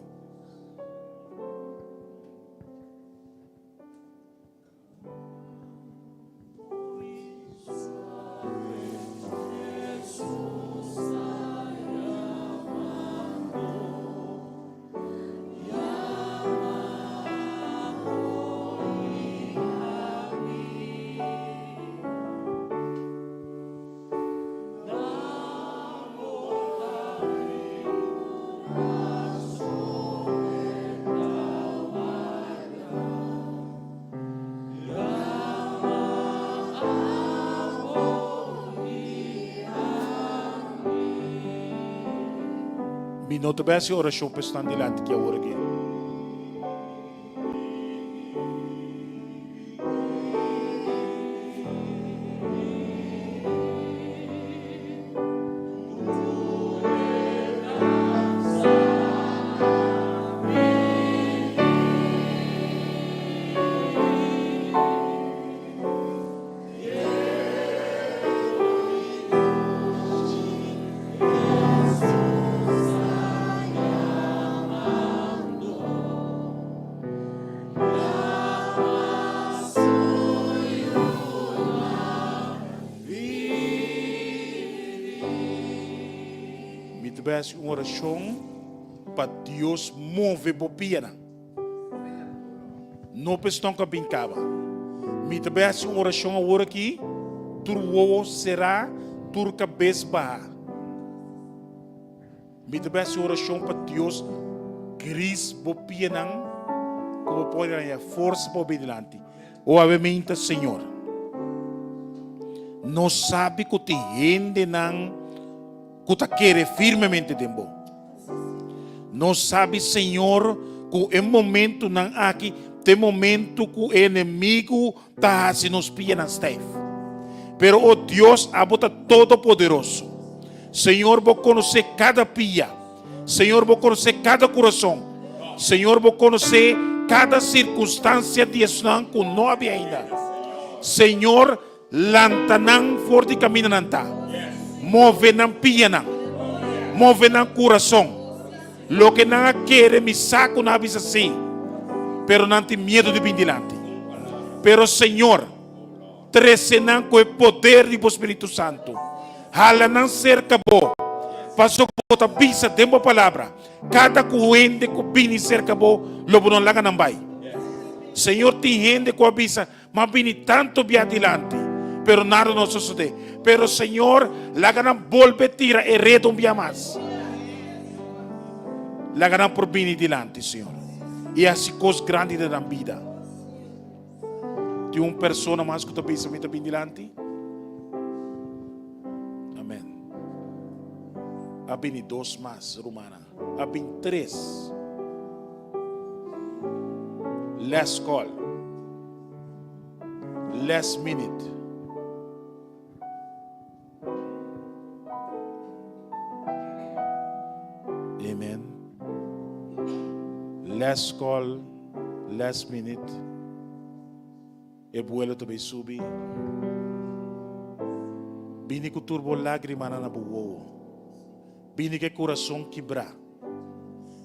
Mi nota base oração para estar delante que agora aqui. Uma oração para Deus mover bopiana. Não precisa que brincava. Me também uma oração agora aqui. Tu será tu cabeça barra. Me também uma oração para Deus. Cris bopiana. Como pode ganhar força para obediente. Ou obviamente Senhor. Não sabe que te rende não. Que te quer firmemente tempo. Não sabe, Senhor, que em momento não aqui, tem momento que o inimigo está se nos pia nas tef. Pero o Deus abota todo poderoso. Senhor, vou conhecer cada pia. Senhor, vou conhecer cada coração. Senhor, vou conhecer cada circunstância de Islam que não havia ainda. Senhor, lantanan forte caminho não está. Move na pia não. Move na coração. Lo que não quer me saco na vida assim. Pero não tem medo de vir delante. Pero Senhor, tresenan com o poder do Espírito Santo. Hala não cerca bo. Passou por a bisa de uma palavra. Cada coende que vem cerca bo, lobo não laga não vai. Senhor, tem gente com a bisa, mas vem tanto bem adiante. Pero nada não sucede. Pero Senhor, laga não volve tira e redo bem mais. Laga não por bem adiante, Senhor. E assim coisas grandes da vida. Tem uma pessoa mais que tu pensa muito bem adiante. Amém. Há bem dois mais, Romana. Há bem três. Last call. Last minute. Amen. Last call, last minute. E vuelo também subir. Bini que turbo lágrima na buo. Bini que coração quebrar.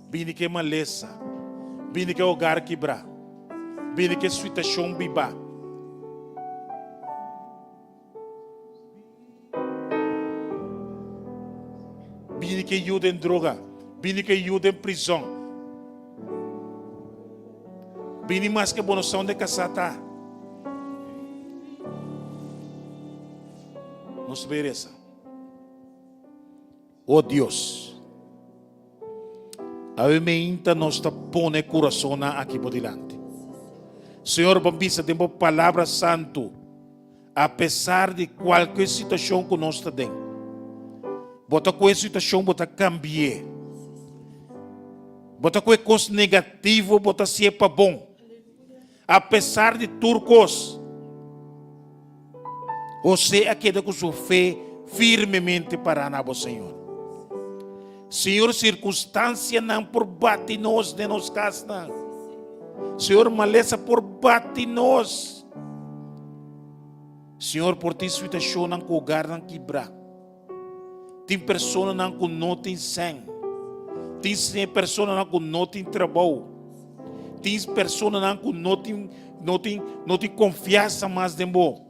Bini que maleza. Bini que hogar quebrar. Bini que situação biba. Bini que ajuda em droga. Bini que ajuda em prisão. Bini mais que bonoção de casata. Nos merece. Oh Deus. A mente nos põe coração aqui por delante. Senhor, bambisa, tem uma palavra santo. Apesar de qualquer situação que nós está dentro. Bota com a situação, bota cambiar. Bota com coisa negativa, bota se é para bom. Apesar de turcos. Você é aquele que sua fé firmemente para o Senhor. Senhor, circunstância não por bate nós de nos casa. Senhor, maleza por bate nós. Senhor, por ti situação não cogar não quebrar. Tem pessoa não tem sangue. Tem pessoa não tem trabalho. Tem pessoa não tem confiança mais de bom.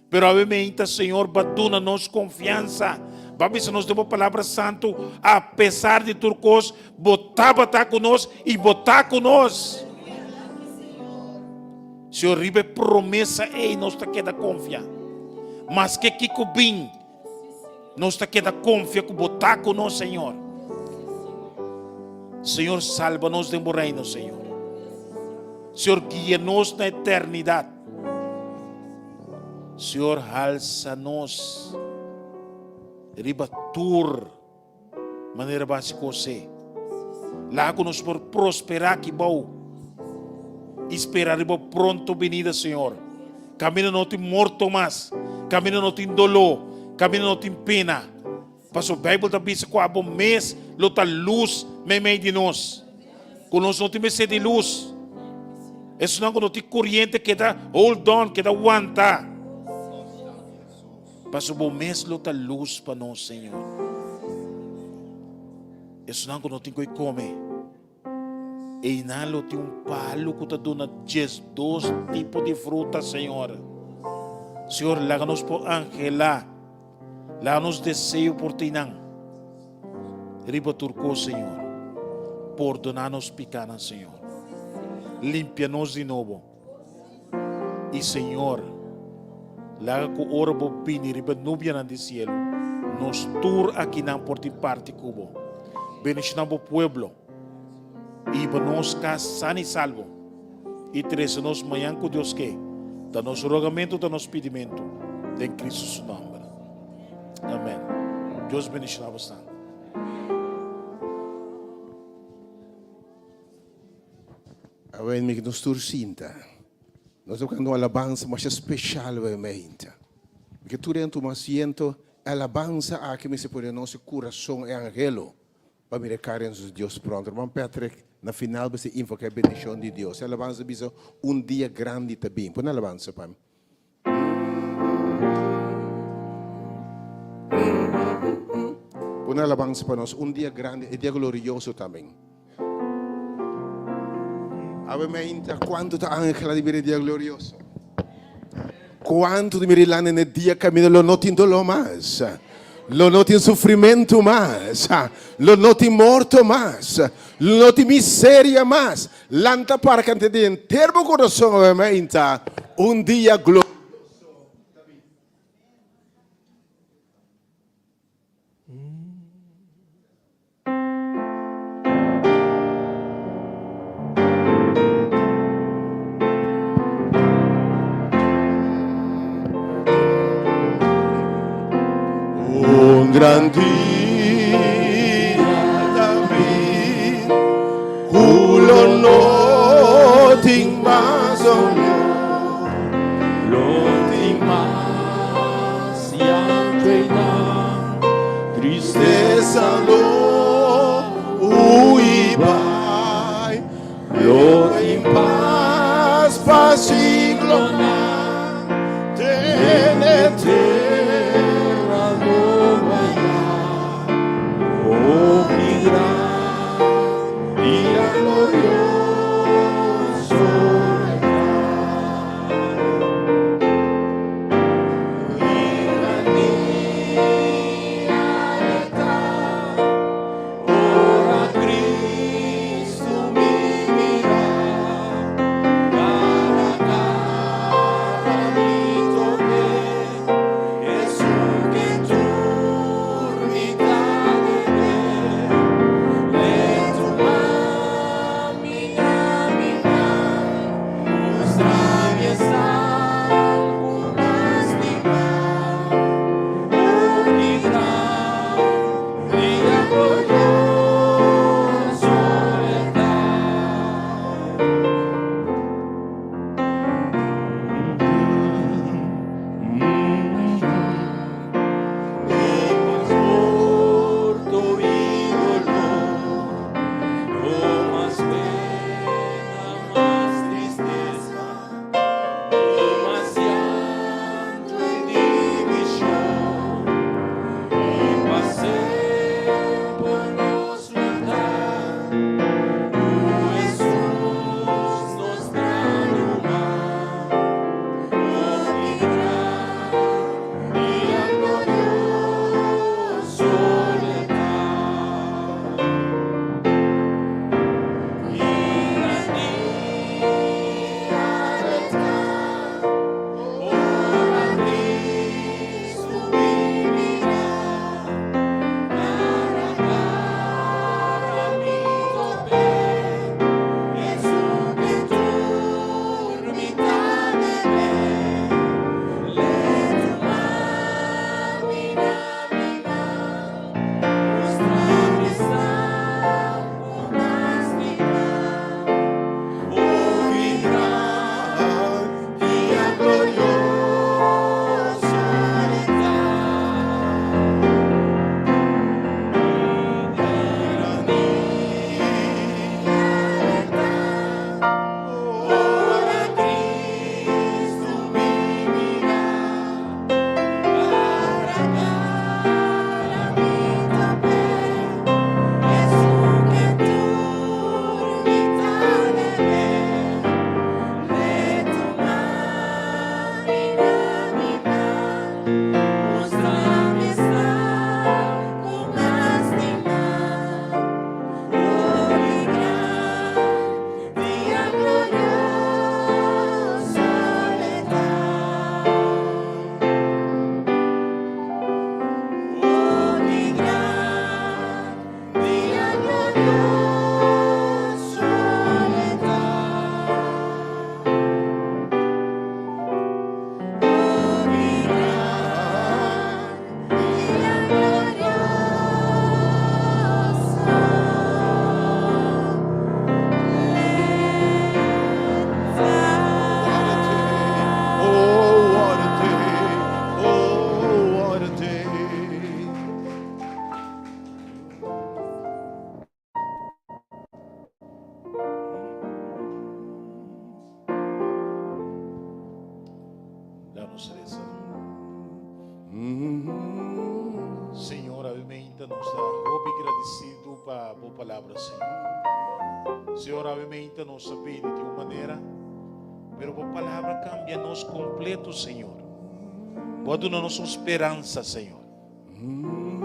Pero obviamente, Senhor, batuna nos confiança. Vamos nos deu a palavra santo, apesar de turcos, botar conosco e botar conosco. Senhor, ribe promessa e nós está queda confia. Mas que bem, nós está queda confia que botar conosco, Senhor. Senhor, salva-nos de reino, Senhor. Senhor, guia-nos na eternidade. Senhor, alça-nos, ribatur, maneira básica você. Láganos por prosperar que bom. Esperar por pronto venida, Senhor. Camino não tem morto mais. Camino não tem dolor. Camino não tem pena. Mas o Bíblia também diz que há bom mês, lota luz meio de nós. Com nós não temos sede de luz. Isso não tem corrente que dá hold on, que dá aguentar. Mas o bom mês, lota luz para nós, Senhor. Isso não tem que comer. E não tem palo que está dando 2 tipos de fruta, Senhor. Senhor, láganos por angela. Láganos desejo por ti, não. Riba turco, Senhor. Perdonar-nos pecados, Senhor. Limpia-nos de novo. E, Senhor, laga que ora por pini, riba nubia do cielo. Nos tur aqui não por ti parte cubo. Bendicionamos o pueblo. E para nós cá sano e salvo. E treze-nos manhã com Deus que. Da nosso rogamento, da nosso pedimento. Em Cristo seu nome. Amém. Deus bendiga bastante. Awen mig nos tursinta. Nós tocamos uma alabança mais especial obviamente. Porque tu dentro mas siento alabança a que me se pone nosso coração e angelo para me recarregar nos Deus pronto. Irmão Patrick, na final você invoca a bendição de Deus. A alabança bisa dia grande também. Põe a alabança para mim. Põe a alabança para nós dia grande e dia glorioso também. Ovviamente, quanto ta angela di dire dia glorioso. Quanto di mirilane nel dia cammino lo noti in dolore mas. Lo noti in soffrimento mas. Lo noti morto mas. Lo noti miseria mas. L'anta parcante di intero corazon ovviamente dia glorioso. Gran dia também, culo no ting mais olhar, Lo ting mas yang tenang, tristeza lo uibai, lo ting paz pasiglo na tenete. nos dá agradecido para a boa palavra, Senhor. Senhor, obviamente não sabemos de uma maneira, mas a boa palavra cambia nós completo, Senhor. Pode dar nossa esperança, Senhor.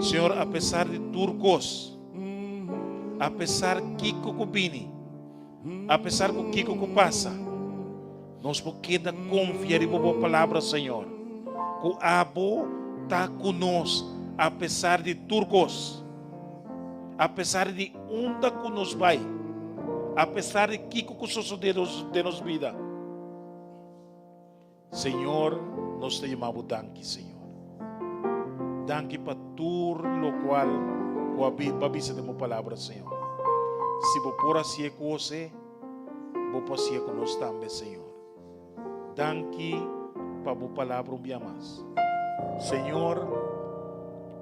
Senhor, apesar de turcos, apesar de Kiko Kubini, apesar de Kiko que passa, nós podemos confiar em boa palavra, Senhor. Que o Abo está conosco, apesar de turcos, apesar de onda que nos vai, apesar de Kiko que sucedeu de nossa vida. Senhor, nós te chamamos danke, Senhor. Danke para tudo o qual o abisa de uma palavra, Senhor. Se você por assim com você, você assim com nós também, Senhor. Danke para a palavra um dia mais. Senhor,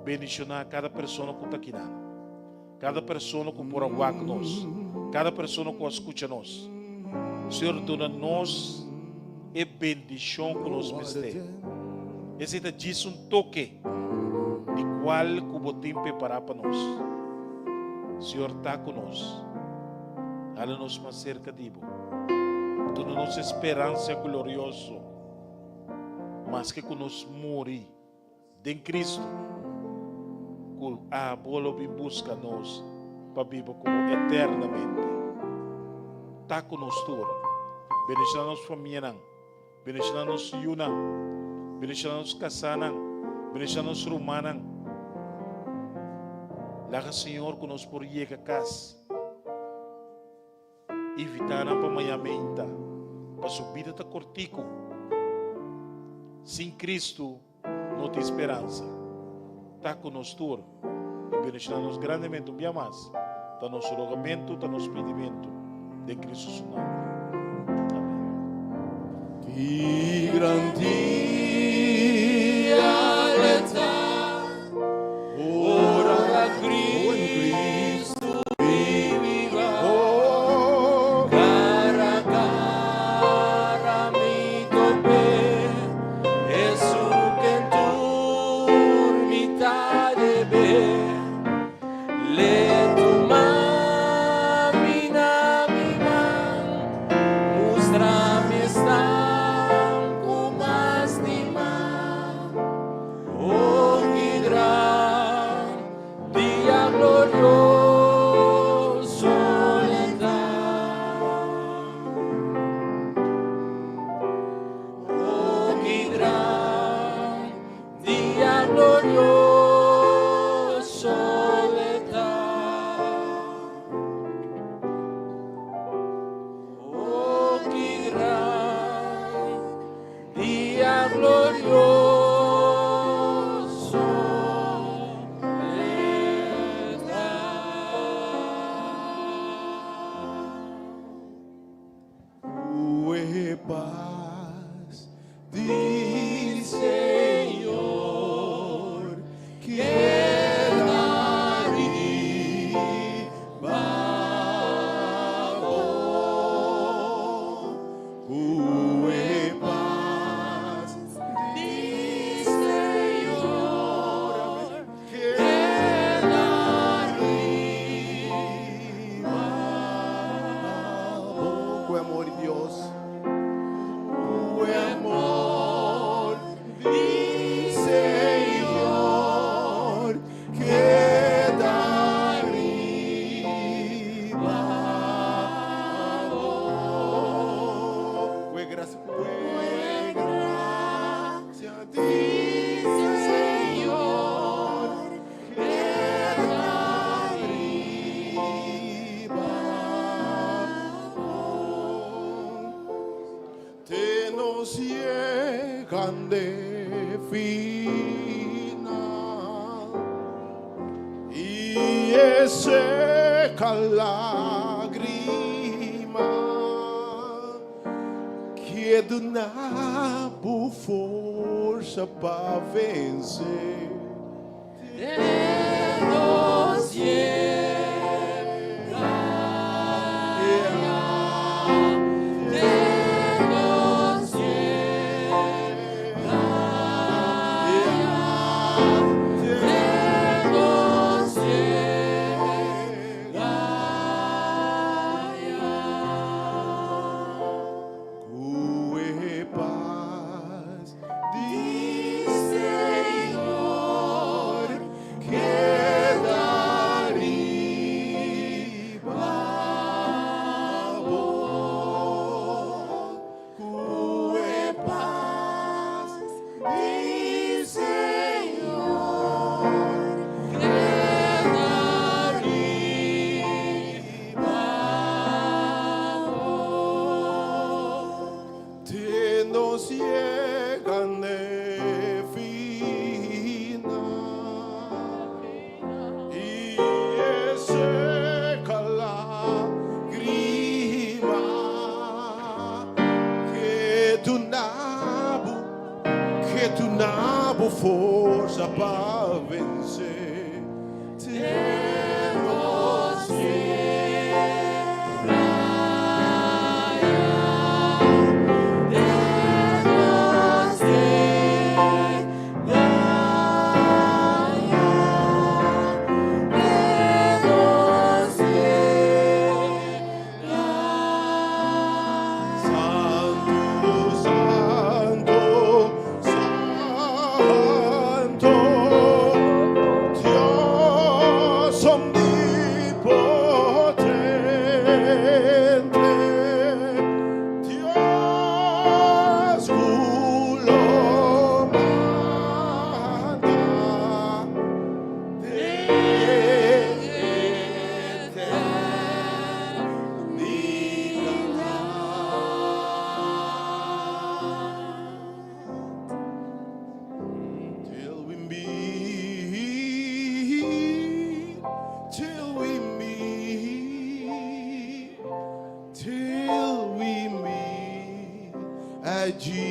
bendicionar cada pessoa que está aqui, cada pessoa que por agua com nós, cada pessoa que escuta nós. Senhor, dona-nos e bendição que nos meste. Esse diz toque de qual que o tempo preparar para nós. Senhor, está conosco. Hala-nos mais cerca de Ibo. Dona nossa esperança gloriosa, mas que nos morre em Cristo. Que a bola busca nós para viver como eternamente. Está conosco. Bendição nossa família. Bendição nossa Yuna, bendição nossa Kasana, bendição nossa Romana. Laga Senhor que nos por ir a casa, evitar para amanhã menta, para subir até cortico. Sem Cristo não tem esperança. Está conosco e bendição nos grandemente um dia mais. Está nosso rogamento, está nosso pedimento de Cristo seu nome. Di grandi all'età, ora Cristo viviva. Oh, cara, cara, mi tope, Gesù che turmita debe, le tu mamina, mostrami sta. Seca lágrima que do nabo força para vencer. Deus força para vencer. Santo, Santo, Santo, Dios omnipotente, Dios culo manda de till we meet, till we meet, till we meet at Jesus.